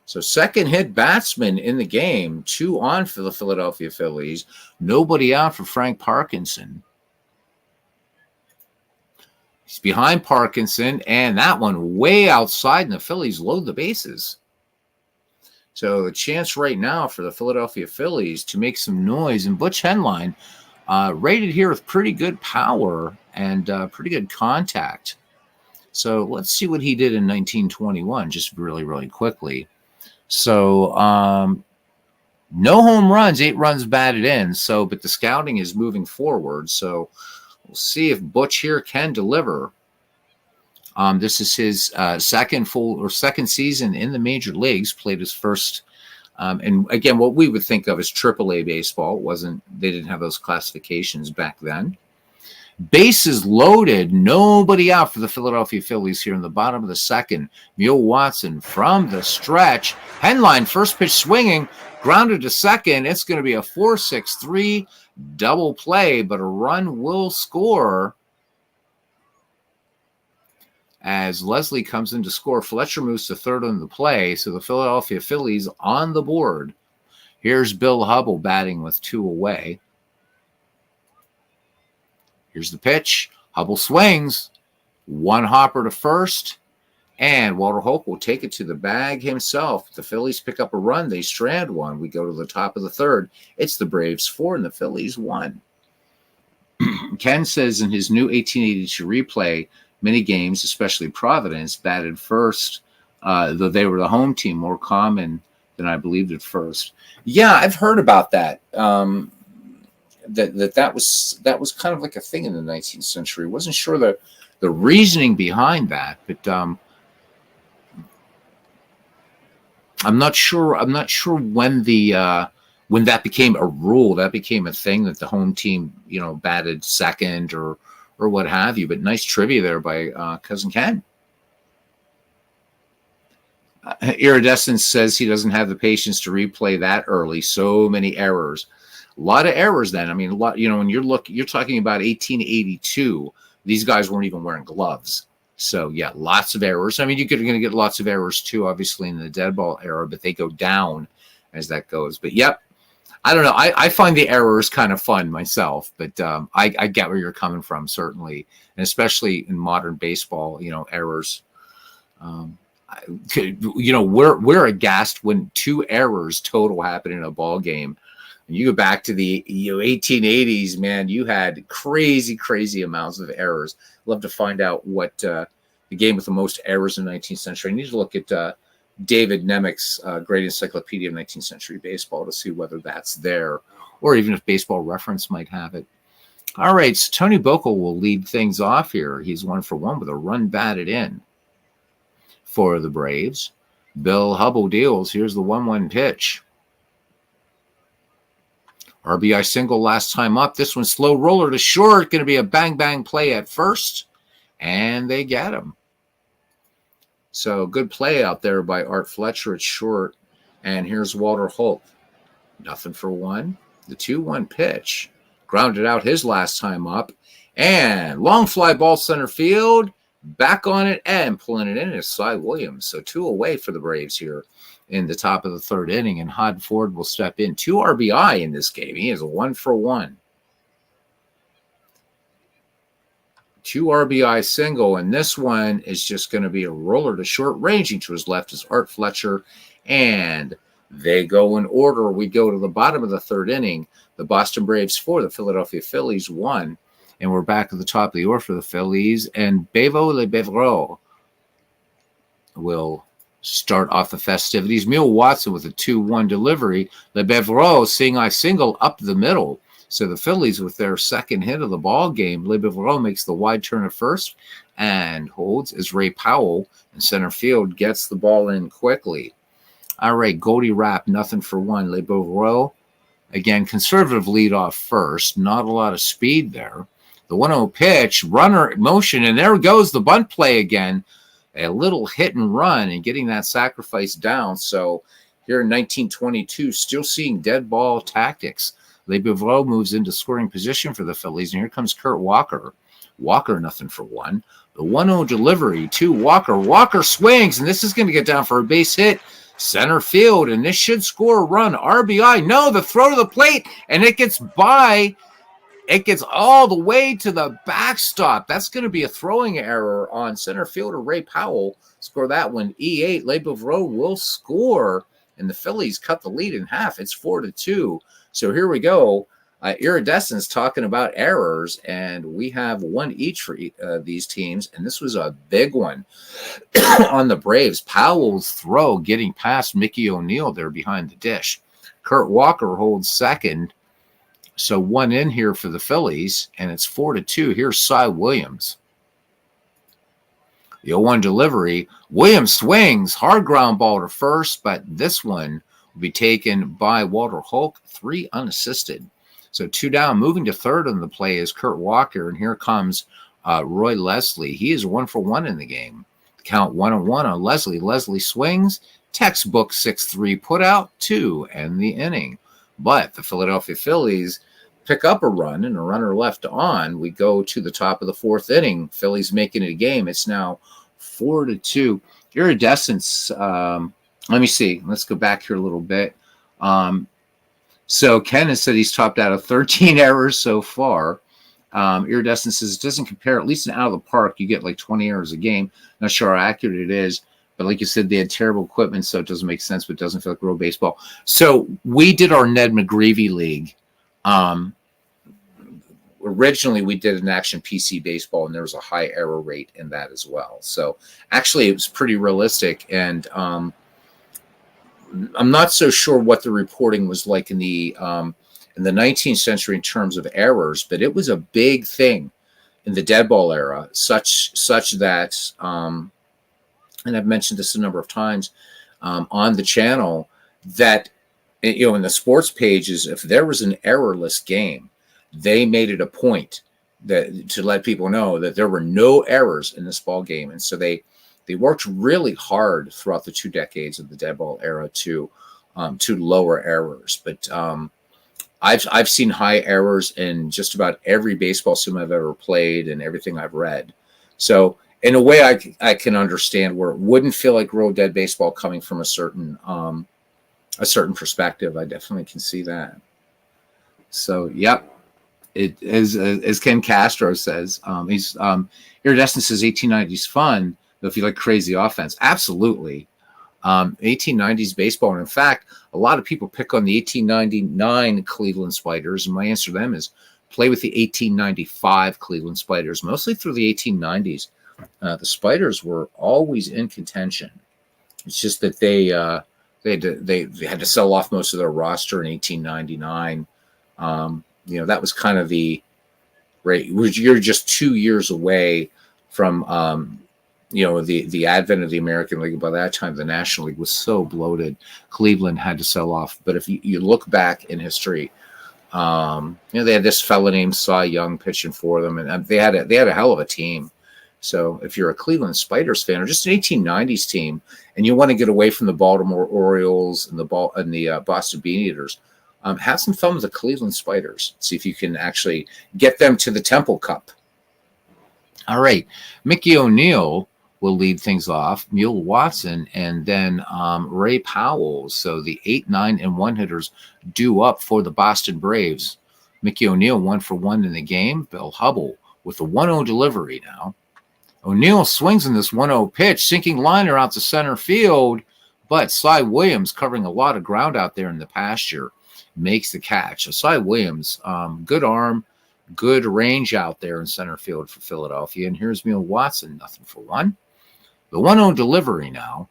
So second hit batsman in the game. 2 on for the Philadelphia Phillies. Nobody out for Frank Parkinson. He's behind Parkinson, and that one way outside, and the Phillies load the bases. So a chance right now for the Philadelphia Phillies to make some noise. And Butch Henline rated here with pretty good power and pretty good contact. So let's see what he did in 1921, just really, really quickly. So no home runs, 8 runs batted in. So, but the scouting is moving forward. So we'll see if Butch here can deliver. This is his second season in the major leagues. Played his first, and again, what we would think of as AAA baseball. They didn't have those classifications back then. Bases loaded, nobody out for the Philadelphia Phillies here in the bottom of the second. Mule Watson from the stretch. Henline, first pitch swinging, grounded to second. It's going to be a 4-6-3 double play, but a run will score as Leslie comes in to score. Fletcher moves to third on the play, so the Philadelphia Phillies on the board. Here's Bill Hubble batting with 2 away. Here's the pitch. Hubble swings. 1 hopper to first. And Walter Holt will take it to the bag himself. The Phillies pick up a run. They strand one. We go to the top of the third. It's the Braves 4 and the Phillies 1. Ken says in his new 1882 replay, many games, especially Providence, batted first, though they were the home team, more common than I believed at first. Yeah, I've heard about that. That was kind of like a thing in the 19th century. Wasn't sure the reasoning behind that, but I'm not sure when when that became a rule, that became a thing that the home team, batted second or what have you. But nice trivia there by Cousin Ken. Iridescence says he doesn't have the patience to replay that early. So many errors. A lot of errors then. I mean, a lot, when you're talking about 1882, these guys weren't even wearing gloves. So, yeah, lots of errors. I mean, you're going to get lots of errors, too, obviously, in the dead ball era, but they go down as that goes. But, yep, I don't know. I find the errors kind of fun myself, but I get where you're coming from, certainly, and especially in modern baseball, errors. We're aghast when 2 errors total happen in a ball game. You go back to the 1880s, man, you had crazy amounts of errors. Love to find out what the game with the most errors in the 19th century. I need to look at David Nemec's Great Encyclopedia of 19th Century Baseball to see whether that's there, or even if Baseball Reference might have it. All right, so Tony Bokel will lead things off here. He's 1 for 1 with a run batted in for the Braves. Bill Hubble deals. Here's the 1-1 pitch. RBI single last time up. This one slow roller to short. Going to be a bang play at first. And they get him. So good play out there by Art Fletcher at short. And here's Walter Holt. Nothing for 1. The 2-1 pitch. Grounded out his last time up. And long fly ball center field. Back on it and pulling it in is Cy Williams. So 2 away for the Braves here in the top of the third inning, and Hod Ford will step in. 2 RBI in this game. He is a 1 for 1. 2 RBI single, and this one is just going to be a roller to short. Ranging to his left is Art Fletcher, and they go in order. We go to the bottom of the third inning. The Boston Braves 4, the Philadelphia Phillies 1. And we're back at the top of the order for the Phillies. And Bevo Le Bevreau will start off the festivities. Mule Watson with a 2-1 delivery. Le Bevreau seeing I single up the middle. So the Phillies with their second hit of the ball game. Le Bevreau makes the wide turn at first and holds as Ray Powell in center field gets the ball in quickly. All right, Goldie Rapp, nothing for one. Le Bevreau, again, conservative lead off first. Not a lot of speed there. The 1-0 pitch, runner motion, and there goes the bunt play again. A little hit and run and getting that sacrifice down. So here in 1922, still seeing dead ball tactics. Le Bevreau moves into scoring position for the Phillies, and here comes Kurt Walker. Walker, nothing for one. The 1-0 delivery to Walker. Walker swings, and this is going to get down for a base hit. Center field, and this should score a run. RBI. No, the throw to the plate, and it gets by. It gets all the way to the backstop. That's going to be a throwing error on center fielder Ray Powell. Score that one. E8. Le Bevreau will score, and the Phillies cut the lead in half. It's 4-2. So here we go. Iridescence talking about errors, and we have one each for these teams, and this was a big one on the Braves. Powell's throw getting past Mickey O'Neill there behind the dish. Kurt Walker holds second. So one in here for the Phillies, and it's 4-2. Here's Cy Williams. The 0-1 delivery. Williams swings. Hard ground ball to first, but this one will be taken by Walter Hulk, 3 unassisted. So 2 down. Moving to third on the play is Kurt Walker, and here comes Roy Leslie. He is 1 for 1 in the game. Count 1-1 on Leslie. Leslie swings. Textbook 6-3 put out 2 and the inning. But the Philadelphia Phillies pick up a run and a runner left on. We go to the top of the 4th inning. Phillies making it a game. It's now 4-2. Iridescence. Let me see. Let's go back here a little bit. So Ken has said he's topped out of 13 errors so far. Iridescence says it doesn't compare, at least in out of the park, you get like 20 errors a game. Not sure how accurate it is, but like you said, they had terrible equipment, so it doesn't make sense, but it doesn't feel like real baseball. So we did our Ned McGreevy League. Originally, we did an action PC baseball, and there was a high error rate in that as well. So actually, it was pretty realistic, and I'm not so sure what the reporting was like in the 19th century in terms of errors, but it was a big thing in the dead ball era, such that, and I've mentioned this a number of times on the channel, that in the sports pages, if there was an errorless game, they made it a point to let people know that there were no errors in this ball game, and so they worked really hard throughout the 2 decades of the dead ball era to lower errors. But I've seen high errors in just about every baseball sim I've ever played and everything I've read. So in a way, I can understand where it wouldn't feel like real dead baseball coming from a certain perspective. I definitely can see that. So yep. It as Ken Castro says, he's Iridescence says 1890s fun. If you like crazy offense, absolutely. 1890s baseball, and in fact, a lot of people pick on the 1899 Cleveland Spiders, and my answer to them is play with the 1895 Cleveland Spiders. Mostly through the 1890s, the Spiders were always in contention. It's just that they had to sell off most of their roster in 1899. That was kind of the right. You're just 2 years away from the advent of the American League. By that time, the National League was so bloated, Cleveland had to sell off. But if you look back in history, they had this fella named Cy Young pitching for them, and they had a hell of a team. So if you're a Cleveland Spiders fan or just an 1890s team, and you want to get away from the Baltimore Orioles and the Boston Beaneaters, have some fun with the Cleveland Spiders. See if you can actually get them to the Temple Cup. All right, Mickey O'Neill will lead things off, Mule Watson, and then Ray Powell. So the 8, 9, and 1 hitters due up for the Boston Braves. Mickey O'Neill 1 for 1 in the game. Bill Hubble with a 1-0 delivery now. O'Neill swings in this 1-0 pitch, sinking liner out to center field, but Cy Williams, covering a lot of ground out there in the pasture, makes the catch. So Cy Williams, good arm, Good range out there in center field for Philadelphia. And here's Neil Watson, nothing for one. The 1-0 delivery now.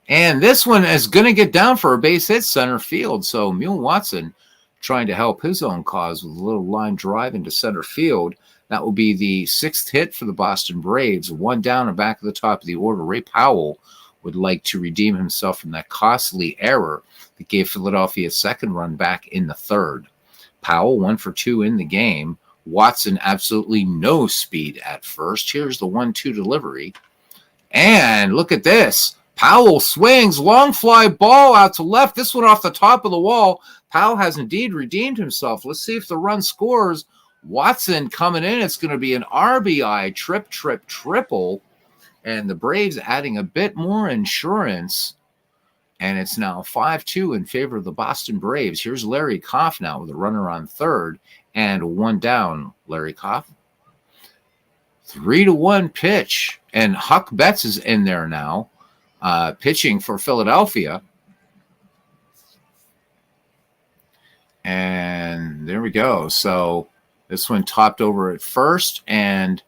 And this one is going to get down for a base hit center field. So Neil Watson trying to help his own cause with a little line drive into center field. That will be the 6th hit for the Boston Braves. 1 down and back at the top of the order. Ray Powell would like to redeem himself from that costly error that gave Philadelphia a 2nd run back in the 3rd. Powell 1 for 2 in the game. Watson absolutely no speed at first. Here's the 1-2 delivery. And look at this. Powell swings, long fly ball out to left. This one off the top of the wall. Powell has indeed redeemed himself. Let's see if the run scores. Watson coming in. It's going to be an RBI triple. And the Braves adding a bit more insurance. And it's now 5-2 in favor of the Boston Braves. Here's Larry Koff now with a runner on 3rd and 1 down. Larry Koff. 3-1 pitch. And Huck Betts is in there now, pitching for Philadelphia. And there we go. So this one topped over at first. And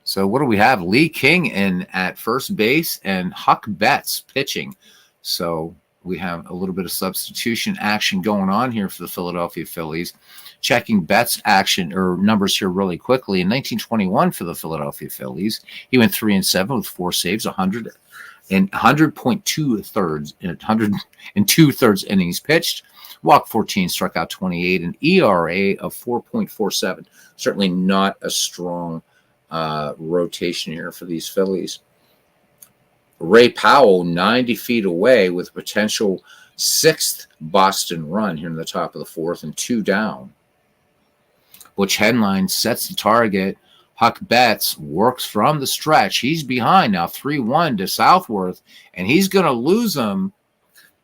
so what do we have? Lee King in at first base and Huck Betts pitching. So we have a little bit of substitution action going on here for the Philadelphia Phillies. Checking Betts' action or numbers here really quickly. In 1921 for the Philadelphia Phillies, he went 3-7 with 4 saves, 100.2 innings pitched, walked 14, struck out 28, an ERA of 4.47. Certainly not a strong rotation here for these Phillies. Ray Powell 90 feet away with a potential 6th Boston run here in the top of the 4th and 2 down. Butch Henline sets the target. Huck Betts works from the stretch. He's behind now 3-1 to Southworth, and he's going to lose him.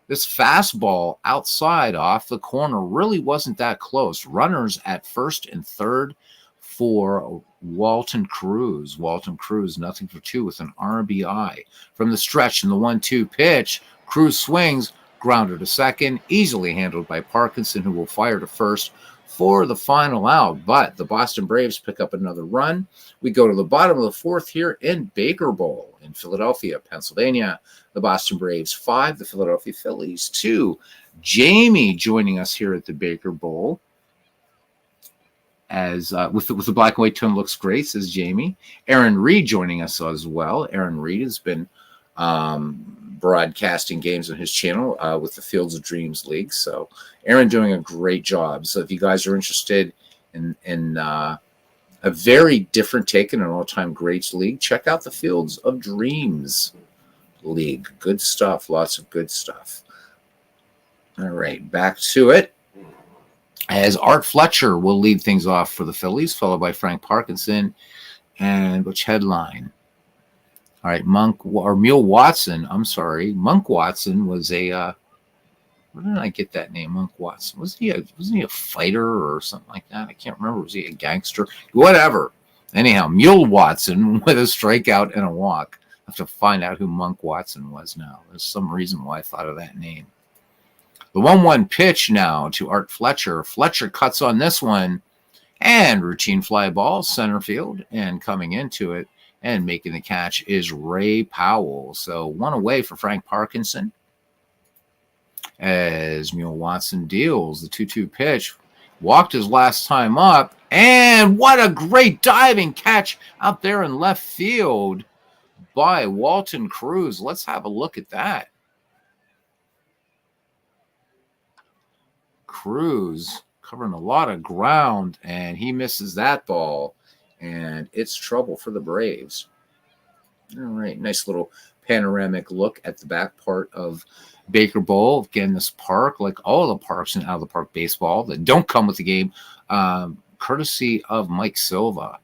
This fastball outside off the corner really wasn't that close. Runners at 1st and 3rd for Walton Cruz. Walton Cruz, nothing for 2 with an RBI. From the stretch in the 1-2 pitch, Cruz swings, grounder to 2nd, easily handled by Parkinson, who will fire to 1st for the final out. But the Boston Braves pick up another run. We go to the bottom of the 4th here in Baker Bowl in Philadelphia, Pennsylvania. The Boston Braves 5, the Philadelphia Phillies 2. Jamie joining us here at the Baker Bowl. As with the black and white tone looks great, says Jamie. Aaron Reed joining us as well. Aaron Reed has been broadcasting games on his channel with the Fields of Dreams League. So Aaron doing a great job. So if you guys are interested in a very different take in an all-time greats league, check out the Fields of Dreams League. Good stuff. Lots of good stuff. All right, back to it. As Art Fletcher will lead things off for the Phillies, followed by Frank Parkinson and which headline? All right, Monk Watson. Monk Watson was a. Where did I get that name, Monk Watson? Wasn't he a fighter or something like that? I can't remember. Was he a gangster? Whatever. Anyhow, Mule Watson with a strikeout and a walk. I have to find out who Monk Watson was now. There's some reason why I thought of that name. The 1-1 pitch now to Art Fletcher. Fletcher cuts on this one and routine fly ball center field, and coming into it and making the catch is Ray Powell. So 1 away for Frank Parkinson as Mule Watson deals the 2-2 pitch. Walked his last time up, and what a great diving catch out there in left field by Walton Cruz. Let's have a look at that. Cruz covering a lot of ground, and he misses that ball, and it's trouble for the Braves. All right, nice little panoramic look at the back part of Baker Bowl. Again, this park, like all the parks in Out of the Park baseball that don't come with the game, courtesy of Mike Silva.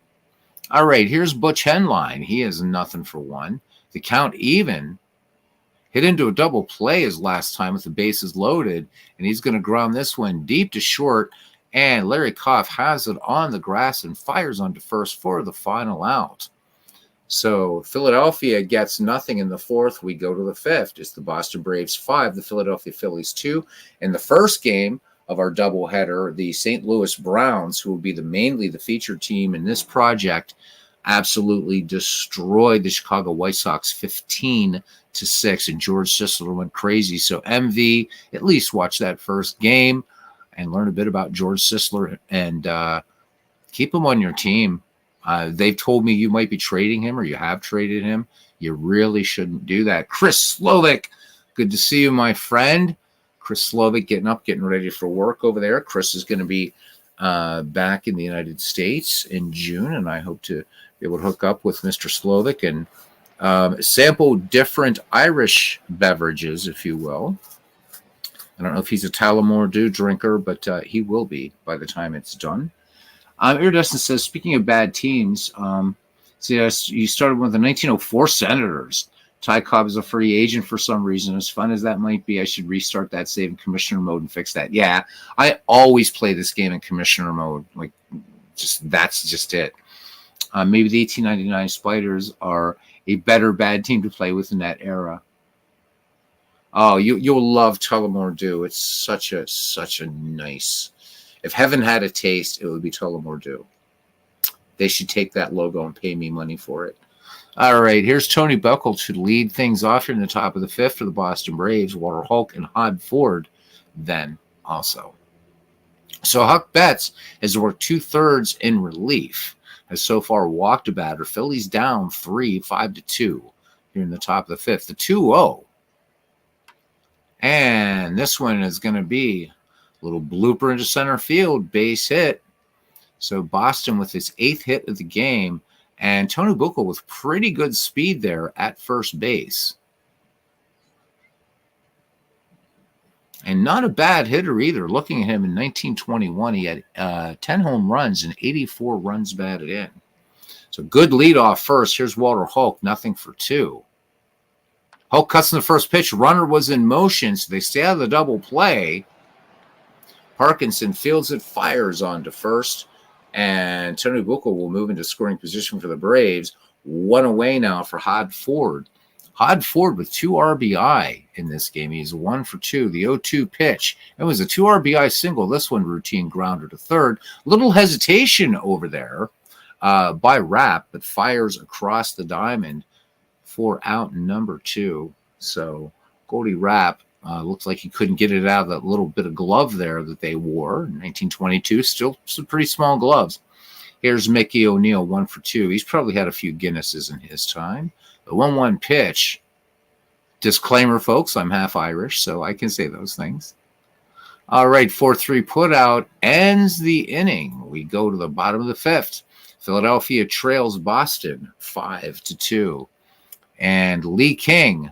All right, here's Butch Henline. He has nothing for 1. The count even. Hit into a double play his last time with the bases loaded, and he's going to ground this one deep to short, and Larry Koff has it on the grass and fires onto first for the final out. So Philadelphia gets nothing in the 4th. We go to the 5th. It's the Boston Braves 5, the Philadelphia Phillies 2. In the first game, of our doubleheader. The St. Louis Browns, who will be mainly the featured team in this project, absolutely destroyed the Chicago White Sox 15-6, and George Sisler went crazy. So MV, at least watch that first game and learn a bit about George Sisler and keep him on your team. They've told me you might be trading him or you have traded him. You really shouldn't do that. Chris Slovic, good to see you, my friend. Chris Slovic getting ready for work over there. Chris is going to be back in the United States in June, and I hope to be able to hook up with Mr. Slovic and sample different Irish beverages, if you will. I don't know if he's a Tullamore Dew drinker, but he will be by the time it's done. Iridescent says, speaking of bad teams, yes, you started with the 1904 Senators. Ty Cobb is a free agent for some reason. As fun as that might be, I should restart that save in commissioner mode and fix that. Yeah, I always play this game in commissioner mode. Like, that's just it. Maybe the 1899 Spiders are a better bad team to play with in that era. Oh, you'll love Tullamore Dew. It's such a nice. If heaven had a taste, it would be Tullamore Dew. They should take that logo and pay me money for it. All right, here's Tony Buckle to lead things off here in the top of the fifth for the Boston Braves. Walter Hulk and Hod Ford then also. So Huck Betts has worked 2/3 in relief, has so far walked a batter. Phillies down 5-2 here in the top of the fifth. The 2-0. And this one is going to be a little blooper into center field, base hit. So Boston with his 8th hit of the game, and Tony Buchel with pretty good speed there at first base. And not a bad hitter either. Looking at him in 1921, he had 10 home runs and 84 runs batted in. So good lead off first. Here's Walter Hulk, 0-for-2. Hulk cuts in the first pitch. Runner was in motion, so they stay out of the double play. Parkinson fields it, fires on to first, and Tony Buchel will move into scoring position for the Braves. One away now for Hod Ford. Hod Ford with 2 RBI in this game. He's 1-for-2. The 0-2 pitch. It was a 2 RBI single. This one routine grounder to third. Little hesitation over there by Rapp, but fires across the diamond for out number 2. So Goldie Rapp looks like he couldn't get it out of that little bit of glove there that they wore in 1922. Still some pretty small gloves. Here's Mickey O'Neill, 1-for-2. He's probably had a few Guinnesses in his time. The 1-1 pitch. Disclaimer, folks, I'm half Irish, so I can say those things. All right, 4-3 putout ends the inning. We go to the bottom of the fifth. Philadelphia trails Boston 5-2. And Lee King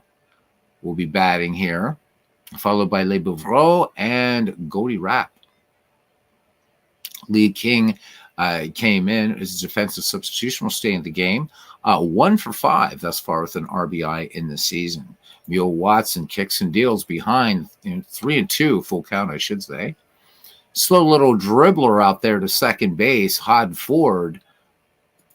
will be batting here, followed by Le Bouvreau and Goldie Rapp. Lee King came in as a defensive substitution, will stay in the game. 1-for-5 thus far with an RBI in the season. Mule Watson kicks and deals behind, 3-2, full count, I should say. Slow little dribbler out there to second base. Hod Ford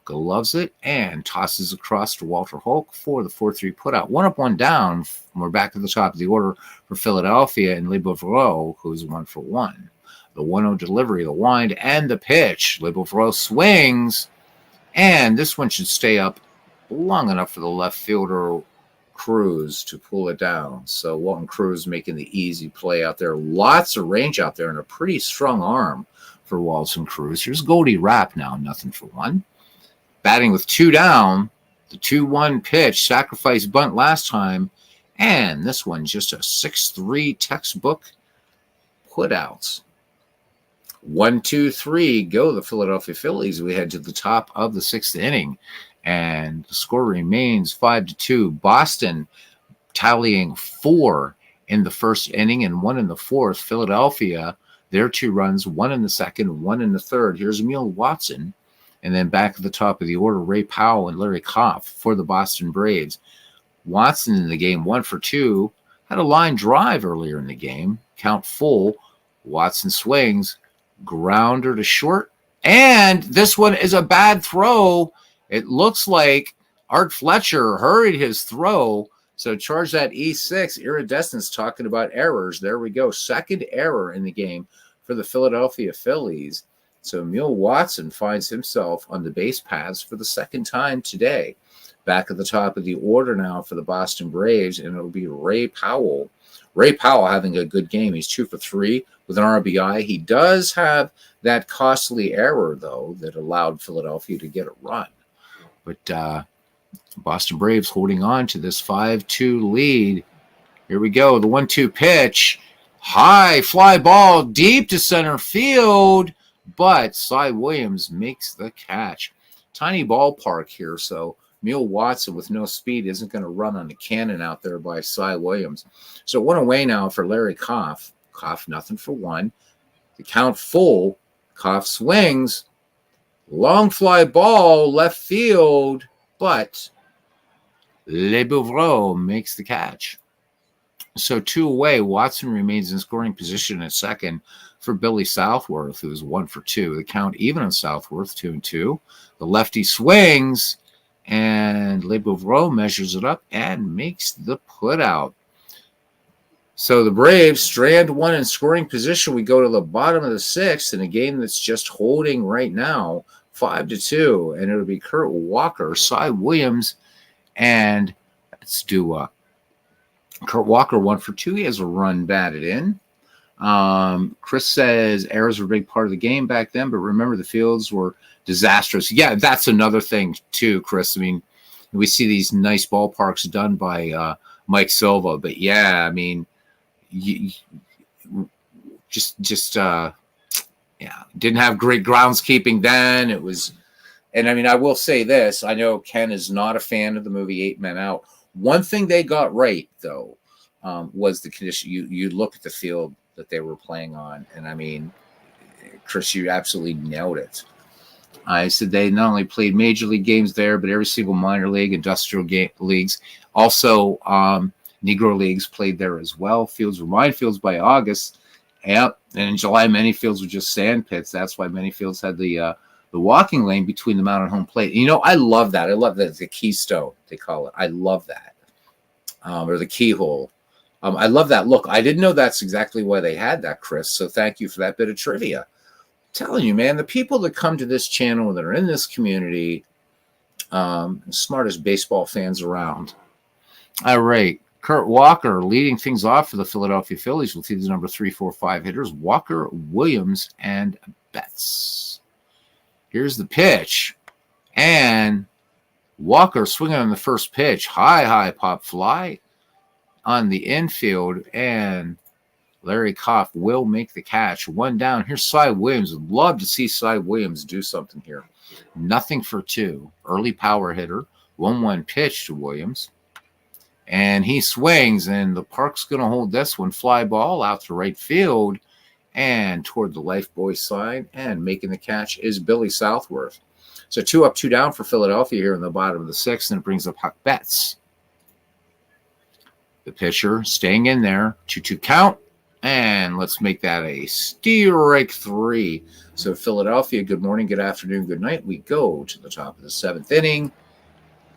loves it and tosses across to Walter Hulk for the 4-3 putout. 1 up, 1 down. We're back at the top of the order for Philadelphia and Le Bouvreau, who's 1-for-1. The 1-0 delivery, the wind, and the pitch. Le Bouvreau swings, and this one should stay up long enough for the left fielder Cruz to pull it down. So Walton Cruz making the easy play out there. Lots of range out there and a pretty strong arm for Walton Cruz. Here's Goldie Rapp now, 0-for-1. Batting with 2 down, the 2-1 pitch, sacrifice bunt last time, and this one just a 6-3 textbook putouts. 1-2-3 go the Philadelphia Phillies. We head to the top of the 6th inning, and the score remains 5-2. Boston tallying 4 in the first inning and 1 in the fourth. Philadelphia, their 2 runs, 1 in the second, 1 in the third. Here's Emil Watson. And then back at the top of the order, Ray Powell and Larry Koff for the Boston Braves. Watson in the game, 1-for-2. Had a line drive earlier in the game. Count full. Watson swings. Grounder to short. And this one is a bad throw. It looks like Art Fletcher hurried his throw. So charge that E6. Iridescence talking about errors. There we go. Second error in the game for the Philadelphia Phillies. So Emil Watson finds himself on the base paths for the second time today. Back at the top of the order now for the Boston Braves, and it'll be Ray Powell. Ray Powell having a good game. He's 2 for 3 with an RBI. He does have that costly error, though, that allowed Philadelphia to get a run. But Boston Braves holding on to this 5-2 lead. Here we go. The 1-2 pitch. High fly ball deep to center field, but Cy Williams makes the catch. Tiny ballpark here, so Emil Watson with no speed isn't going to run on the cannon out there by Cy Williams. So 1 away now for Larry Koff. Koff nothing for 1. The count full. Koff swings. Long fly ball left field, but Le Bouvreau makes the catch. So 2 away, Watson remains in scoring position at second for Billy Southworth, who's 1 for 2. The count even on Southworth, 2-2. The lefty swings, and Le Bouvreau measures it up and makes the putout. So the Braves strand 1 in scoring position. We go to the bottom of the 6th in a game that's just holding right now, 5-2, and it'll be Kurt Walker, Cy Williams, and let's do Kurt Walker 1 for 2. He has a run batted in. Chris says errors were a big part of the game back then, but remember the fields were disastrous. Yeah, that's another thing too, Chris. I mean, we see these nice ballparks done by Mike Silva, but yeah, I mean, didn't have great groundskeeping then. It was, and I mean, I will say this. I know Ken is not a fan of the movie 8 Men Out. One thing they got right, though, was the condition. You look at the field that they were playing on, and I mean, Chris, you absolutely nailed it. I said they not only played major league games there, but every single minor league, industrial leagues, also Negro leagues played there as well. Fields were minefields by August. Yep, and in July, many fields were just sand pits. That's why many fields had the walking lane between the mound and home plate. You know, I love that. I love that. The keystone, they call it. I love that. Or the keyhole. I love that. Look, I didn't know that's exactly why they had that, Chris. So thank you for that bit of trivia. I'm telling you, man, the people that come to this channel that are in this community, smartest baseball fans around. All right. Kurt Walker leading things off for the Philadelphia Phillies with his number 3, 4, 5 hitters, Walker, Williams, and Betts. Here's the pitch. And Walker swinging on the first pitch. High pop fly on the infield. And Larry Koff will make the catch. 1 down. Here's Cy Williams. Would love to see Cy Williams do something here. Nothing for 2. Early power hitter. 1-1 pitch to Williams. And he swings, and the park's going to hold this one. Fly ball out to right field and toward the Lifebuoy side. And making the catch is Billy Southworth. So 2 up, 2 down for Philadelphia here in the bottom of the 6th, and it brings up Huck Betts. The pitcher staying in there. 2-2 count. And let's make that a strike 3. So Philadelphia, good morning, good afternoon, good night. We go to the top of the 7th inning.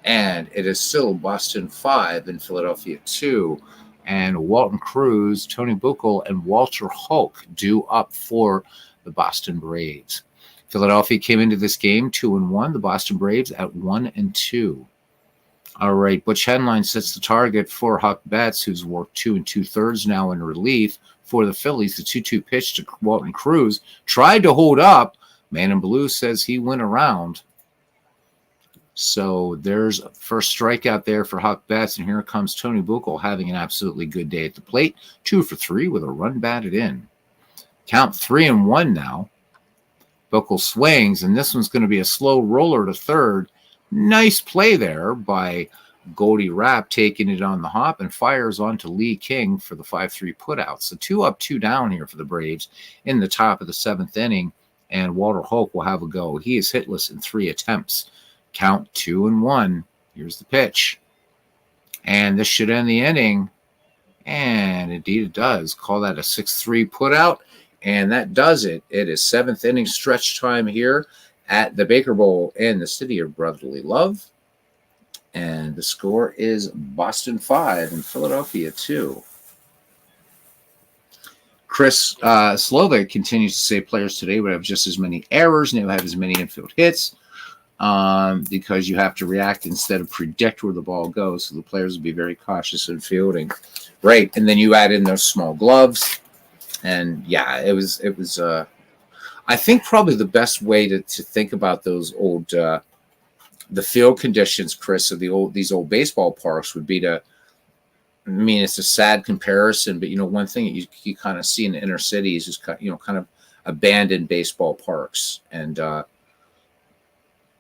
And it is still Boston 5 and Philadelphia 2. And Walton Cruz, Tony Buchel, and Walter Hulk due up for the Boston Braves. Philadelphia came into this game 2-1. The Boston Braves at 1-2. All right, Butch Henline sets the target for Huck Betts, who's worked 2 2/3 now in relief for the Phillies. The 2-2 pitch to Walton Cruz tried to hold up. Man in Blue says he went around. So there's a first strikeout there for Huck Betts, and here comes Tony Buchel having an absolutely good day at the plate. 2 for 3 with a run batted in. Count 3-1 now. Buchel swings, and this one's going to be a slow roller to third. Nice play there by Goldie Rapp, taking it on the hop and fires on to Lee King for the 5-3 putout. So 2 up, 2 down here for the Braves in the top of the 7th inning, and Walter Hulk will have a go. He is hitless in 3 attempts. Count 2-1. Here's the pitch. And this should end the inning. And indeed it does. Call that a 6-3 putout. And that does it. It is 7th inning stretch time here at the Baker Bowl in the city of brotherly love. And the score is Boston 5 and Philadelphia 2. Chris Slovak continues to say players today would have just as many errors and they would have as many infield hits because you have to react instead of predict where the ball goes. So the players would be very cautious in fielding. Right. And then you add in those small gloves. And yeah, it was I think probably the best way to think about those old the field conditions, Chris, of these old baseball parks would be to, I mean, it's a sad comparison, but one thing you kind of see in the inner cities is kind of abandoned baseball parks, and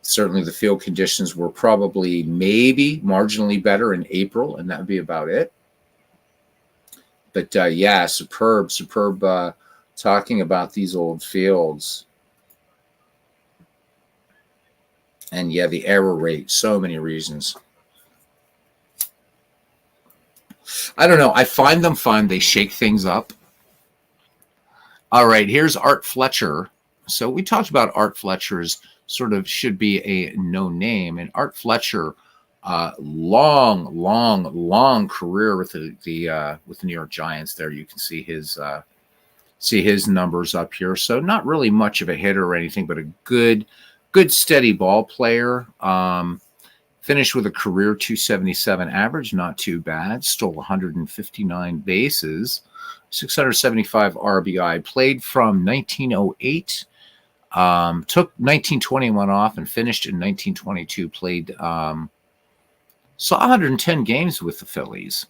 certainly the field conditions were probably maybe marginally better in April, and that would be about it. But yeah, superb talking about these old fields. And yeah, the error rate, so many reasons. I don't know. I find them fun. They shake things up. All right, here's Art Fletcher. So we talked about Art Fletcher's sort of should be a no name. And Art Fletcher, long career with the New York Giants. There you can see his numbers up here. So not really much of a hitter or anything, but a good steady ball player. Finished with a career 277 average, not too bad. Stole 159 bases, 675 RBI. Played from 1908. Took 1921 off and finished in 1922. Played, saw 110 games with the Phillies.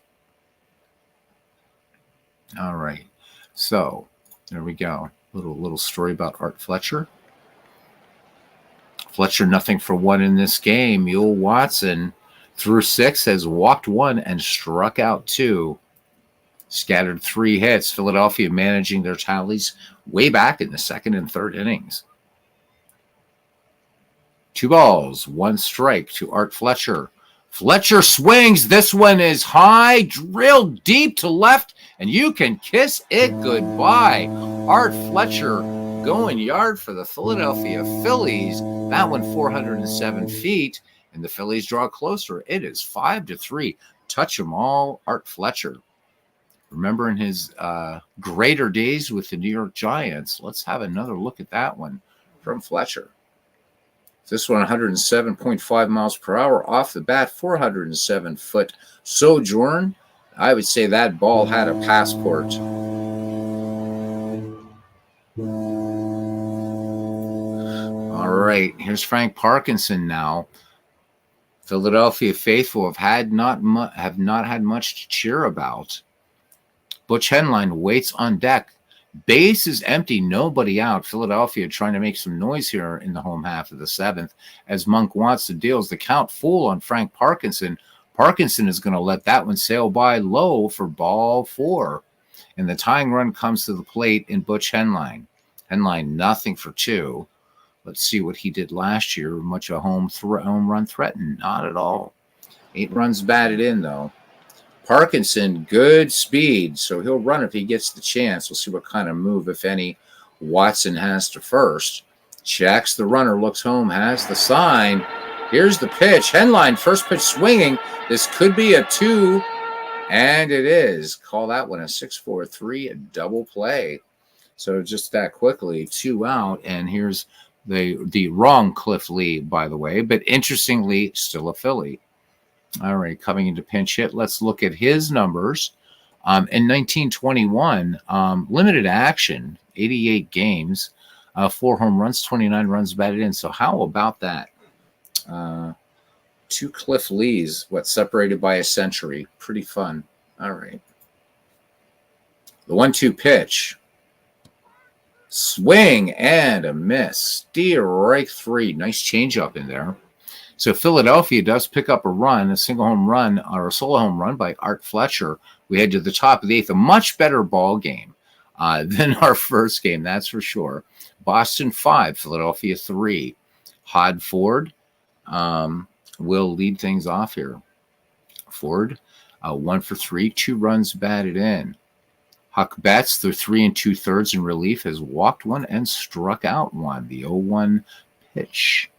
All right, so there we go. Little story about Art Fletcher. Fletcher, nothing for one in this game. Mule Watson threw 6, has walked 1 and struck out 2. Scattered 3 hits. Philadelphia managing their tallies way back in the second and third innings. 2 balls, 1 strike to Art Fletcher. Fletcher swings. This one is high, drilled deep to left, and you can kiss it goodbye. Art Fletcher going yard for the Philadelphia Phillies. That one 407 feet, and the Phillies draw closer. It is 5-3. Touch 'em all, Art Fletcher. Remember in his greater days with the New York Giants. Let's have another look at that one from Fletcher. This one 107.5 miles per hour off the bat, 407-foot sojourn. I would say that ball had a passport. All right, here's Frank Parkinson now. Philadelphia faithful have not had much to cheer about. Butch Henline waits on deck. Base is empty, nobody out. Philadelphia trying to make some noise here in the home half of the 7th as Monk Watson deals the count full on Frank Parkinson. Parkinson is going to let that one sail by low for ball 4. And the tying run comes to the plate in Butch Henline. Henline nothing for 2. Let's see what he did last year. Much a home run threatened? Not at all. 8 runs batted in, though. Parkinson, good speed, so he'll run if he gets the chance. We'll see what kind of move, if any, Watson has to first. Checks the runner, looks home, has the sign. Here's the pitch. Henline, first pitch swinging. This could be a 2, and it is. Call that one a 6-4-3, a double play. So just that quickly, 2 out, and here's the wrong Cliff Lee, by the way, but interestingly, still a Philly. All right, coming into pinch hit, let's look at his numbers. In 1921, limited action, 88 games, 4 home runs, 29 runs batted in. So how about that? 2 Cliff Lees, separated by a century. Pretty fun. All right. The 1-2 pitch. Swing and a miss. Strike 3. Nice changeup in there. So Philadelphia does pick up a run, a single home run or a solo home run by Art Fletcher. We head to the top of the 8th. A much better ball game than our first game, that's for sure. Boston 5, Philadelphia 3. Hod Ford will lead things off here. Ford, 1 for 3, 2 runs batted in. Huck Betts, through 3 2/3 in relief, has walked 1 and struck out 1. The 0-1 pitch.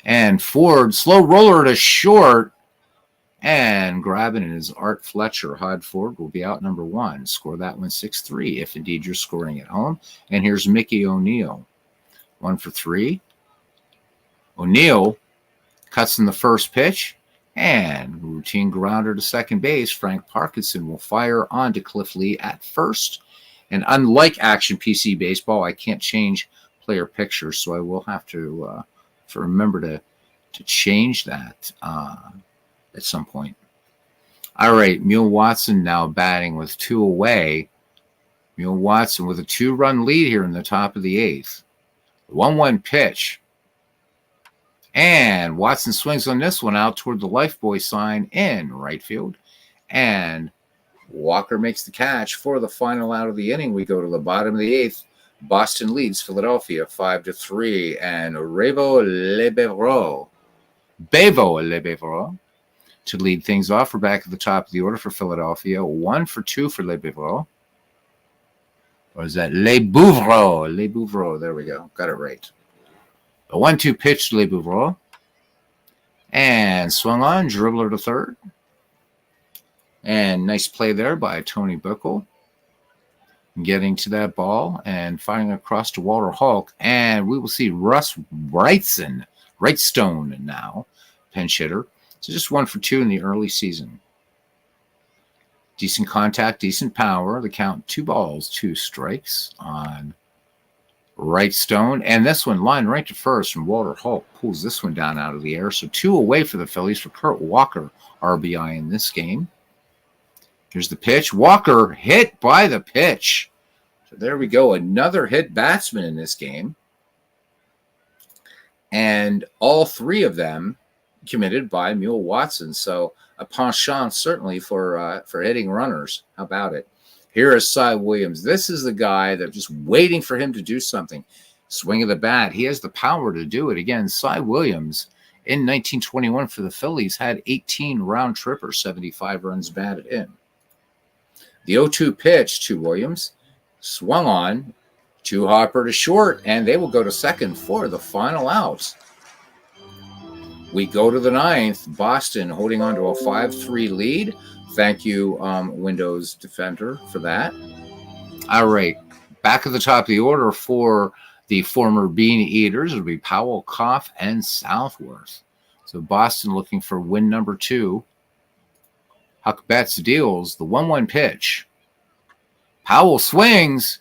And Ford, slow roller to short. And grabbing it is Art Fletcher. Hod Ford will be out number 1. Score that one 6-3 if indeed you're scoring at home. And here's Mickey O'Neill. 1 for 3. O'Neill cuts in the first pitch. And routine grounder to second base. Frank Parkinson will fire on to Cliff Lee at first. And unlike Action PC Baseball, I can't change player pictures, so I will have to remember to change that at some point. All right, Mule Watson now batting with 2 away. Mule Watson with a 2-run lead here in the top of the 8th. 1-1 pitch. And Watson swings on this one out toward the Lifebuoy sign in right field. And Walker makes the catch for the final out of the inning. We go to the bottom of the 8th. Boston leads Philadelphia 5-3. And Bevo Lebevreux to lead things off. We're back at the top of the order for Philadelphia. 1 for 2 for Lebevreux. Or is that Lebevreux? Lebevreux. There we go. Got it right. A 1-2 pitch to Lebevreux. And swung on. Dribbler to third. And nice play there by Tony Buckle. Getting to that ball and firing across to Walter Hulk. And we will see Russ Wrightstone now. Pinch hitter. So just 1 for 2 in the early season. Decent contact, decent power. The count 2 balls, 2 strikes on Wrightstone. And this one line right to first, and Walter Hulk pulls this one down out of the air. So 2 away for the Phillies for Kurt Walker, RBI in this game. Here's the pitch. Walker hit by the pitch. So there we go. Another hit batsman in this game. And all 3 of them committed by Mule Watson. So a penchant certainly for hitting runners. How about it? Here is Cy Williams. This is the guy that's just waiting for him to do something. Swing of the bat. He has the power to do it. Again, Cy Williams in 1921 for the Phillies had 18 round trippers, 75 runs batted in. The 0-2 pitch to Williams. Swung on. To Hopper to short, and they will go to second for the final out. We go to the 9th. Boston holding on to a 5-3 lead. Thank you, Windows Defender, for that. All right. Back at the top of the order for the former Bean Eaters. It'll be Powell, Koff, and Southworth. So Boston looking for win number 2. Huck Betts deals the 1-1 pitch. Powell swings.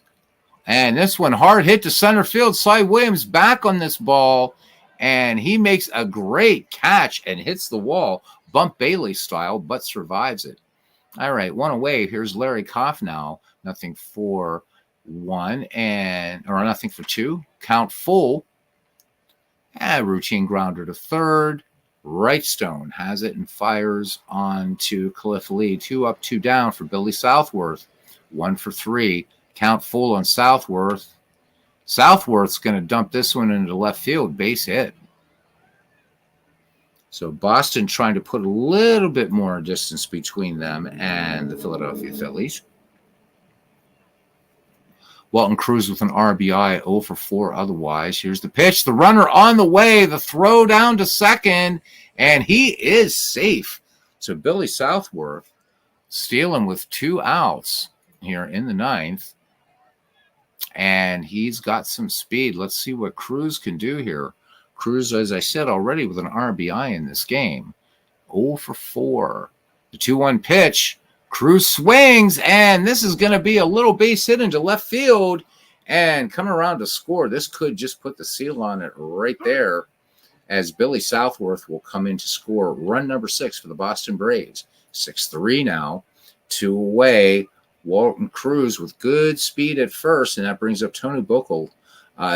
And this one hard hit to center field. Cy Williams back on this ball. And he makes a great catch and hits the wall, Bump Bailey style, but survives it. All right, 1 away. Here's Larry Koff now. Nothing for 1 or nothing for 2. Count full. And routine grounder to third. Wrightstone has it and fires on to Cliff Lee. 2 up, 2 down for Billy Southworth. 1 for 3. Count full on Southworth. Southworth's going to dump this one into left field. Base hit. So Boston trying to put a little bit more distance between them and the Philadelphia Phillies. Walton Cruz with an RBI, 0 for 4 otherwise. Here's the pitch. The runner on the way. The throw down to second. And he is safe. So Billy Southworth stealing with 2 outs here in the 9th. And he's got some speed. Let's see what Cruz can do here. Cruz, as I said already, with an RBI in this game. 0 for 4. The 2-1 pitch. Cruz swings, and this is going to be a little base hit into left field. And coming around to score, this could just put the seal on it right there, as Billy Southworth will come in to score run number 6 for the Boston Braves. 6-3 now. 2 away. Walton Cruz with good speed at first, and that brings up Tony Buckle.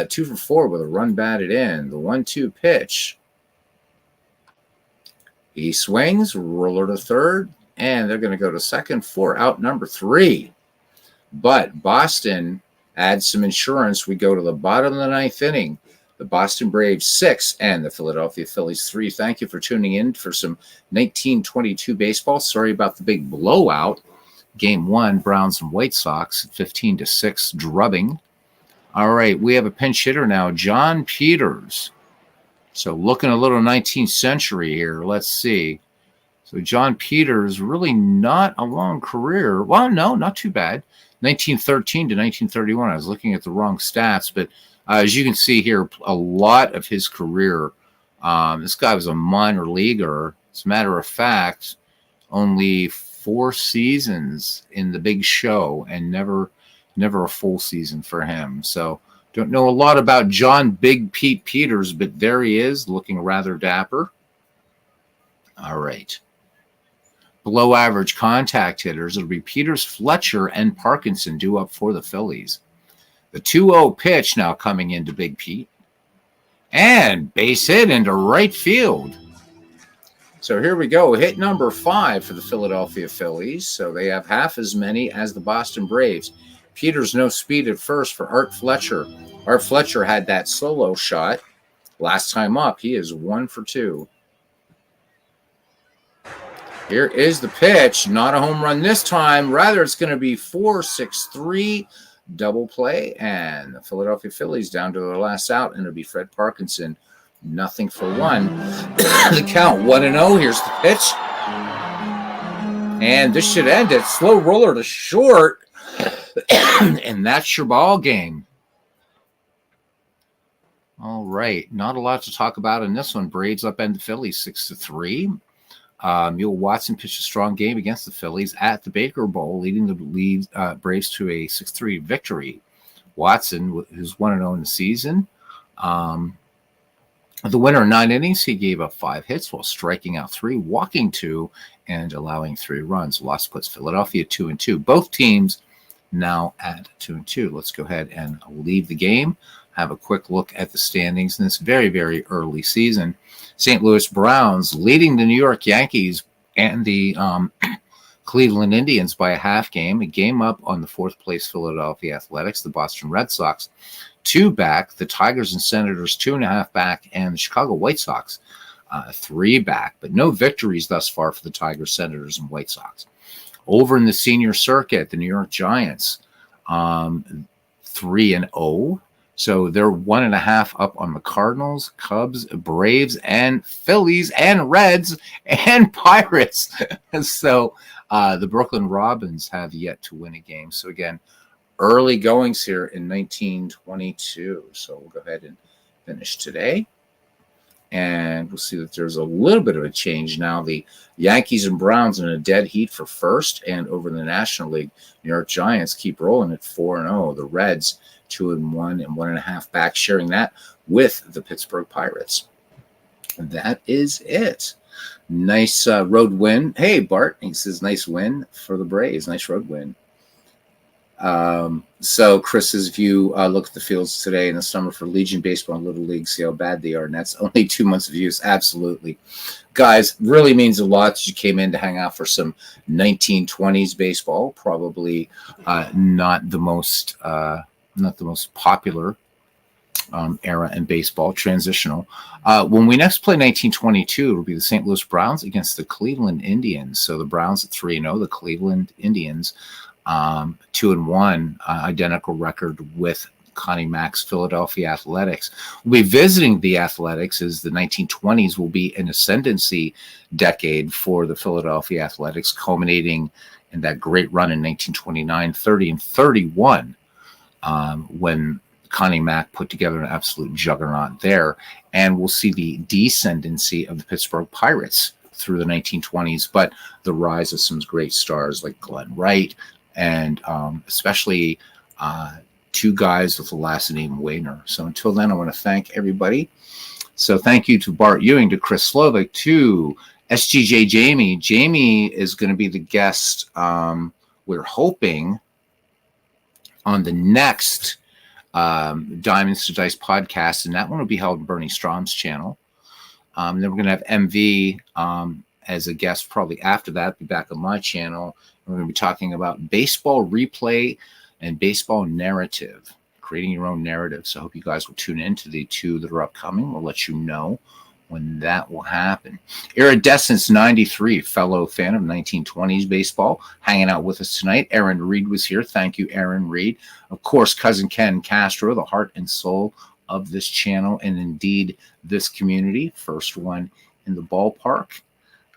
2 for 4 with a run batted in. The 1-2 pitch. He swings, roller to third, and they're going to go to second for out number 3. But Boston adds some insurance. We go to the bottom of the 9th inning. The Boston Braves 6 and the Philadelphia Phillies 3. Thank you for tuning in for some 1922 baseball. Sorry about the big blowout. Game 1, Browns and White Sox, 15-6 drubbing. All right, we have a pinch hitter now, John Peters. So looking a little 19th century here. Let's see. So John Peters, really not a long career. Well, no, not too bad. 1913 to 1931. I was looking at the wrong stats, but as you can see here, a lot of his career. This guy was a minor leaguer. As a matter of fact, only 4 seasons in the big show, and never a full season for him. So don't know a lot about John Big Pete Peters, but there he is, looking rather dapper. All right. Below average contact hitters, it'll be Peters, Fletcher, and Parkinson due up for the Phillies. The 2-0 pitch now coming into Big Pete. And base hit into right field. So here we go. Hit number 5 for the Philadelphia Phillies. So they have half as many as the Boston Braves. Peters no speed at first for Art Fletcher. Art Fletcher had that solo shot. Last time up, he is 1 for 2. Here is the pitch. Not a home run this time. Rather, it's going to be 4-6-3 double play. And the Philadelphia Phillies down to their last out. And it'll be Fred Parkinson. Nothing for 1. The count 1-0. Here's the pitch. And this should end it. Slow roller to short. And that's your ball game. All right. Not a lot to talk about in this one. Braves upend the Phillies 6-3. Mule Watson pitched a strong game against the Phillies at the Baker Bowl, leading the Braves to a 6-3 victory. Watson, who's 1-0 in the season, the winner in 9 innings, he gave up 5 hits while striking out 3, walking 2, and allowing 3 runs. Loss puts Philadelphia 2-2. Both teams now at 2-2. Let's go ahead and leave the game. Have a quick look at the standings in this very, very early season. St. Louis Browns leading the New York Yankees and the Cleveland Indians by a half game. A game up on the 4th place Philadelphia Athletics, the Boston Red Sox 2 back, the Tigers and Senators 2.5 back, and the Chicago White Sox 3 back. But no victories thus far for the Tigers, Senators, and White Sox. Over in the senior circuit, the New York Giants 3-0. So they're 1.5 up on the Cardinals, Cubs, Braves, and Phillies, and Reds, and Pirates. And so the Brooklyn Robins have yet to win a game. So again, early goings here in 1922. So we'll go ahead and finish today. And we'll see that there's a little bit of a change now. The Yankees and Browns in a dead heat for first, and over in the National League, New York Giants keep rolling at 4-0. The Reds 2-1 and 1.5 back, sharing that with the Pittsburgh Pirates. And that is it. Nice road win. Hey, Bart, he says nice win for the Braves. Nice road win. So Chris says, if you look at the fields today in the summer for Legion Baseball and Little League, see how bad they are. And that's only 2 months of use. Absolutely. Guys, really means a lot that you came in to hang out for some 1920s baseball. Probably not the most popular era in baseball, transitional. When we next play 1922, it'll be the St. Louis Browns against the Cleveland Indians. So the Browns at 3-0, the Cleveland Indians 2-1, identical record with Connie Mack's Philadelphia Athletics. We'll be visiting the Athletics as the 1920s will be an ascendancy decade for the Philadelphia Athletics, culminating in that great run in 1929, 30, and 31, when Connie Mack put together an absolute juggernaut there. And we'll see the descendancy of the Pittsburgh Pirates through the 1920s, but the rise of some great stars like Glenn Wright, and especially 2 guys with the last name Wayner. So until then, I want to thank everybody. So thank you to Bart Ewing, to Chris Slovak, to SGJ Jamie. Jamie is going to be the guest, we're hoping, on the next Diamonds to Dice podcast, and that one will be held on Bernie Strom's channel. Then we're going to have MV as a guest probably after that, be back on my channel. We're going to be talking about baseball replay and baseball narrative, creating your own narrative. So I hope you guys will tune in to the 2 that are upcoming. We'll let you know when that will happen. Iridescence 93, fellow fan of 1920s baseball, hanging out with us tonight. Aaron Reed was here. Thank you, Aaron Reed. Of course, Cousin Ken Castro, the heart and soul of this channel and indeed this community. First one in the ballpark.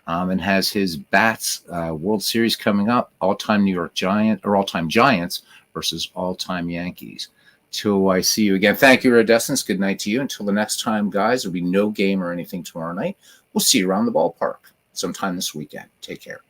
and has his Bats World Series coming up. All-time New York Giant or all-time Giants versus all-time Yankees. Till I see you again. Thank you, Iridescence. Good night to you. Until the next time, guys. There'll be no game or anything tomorrow night. We'll see you around the ballpark sometime this weekend. Take care.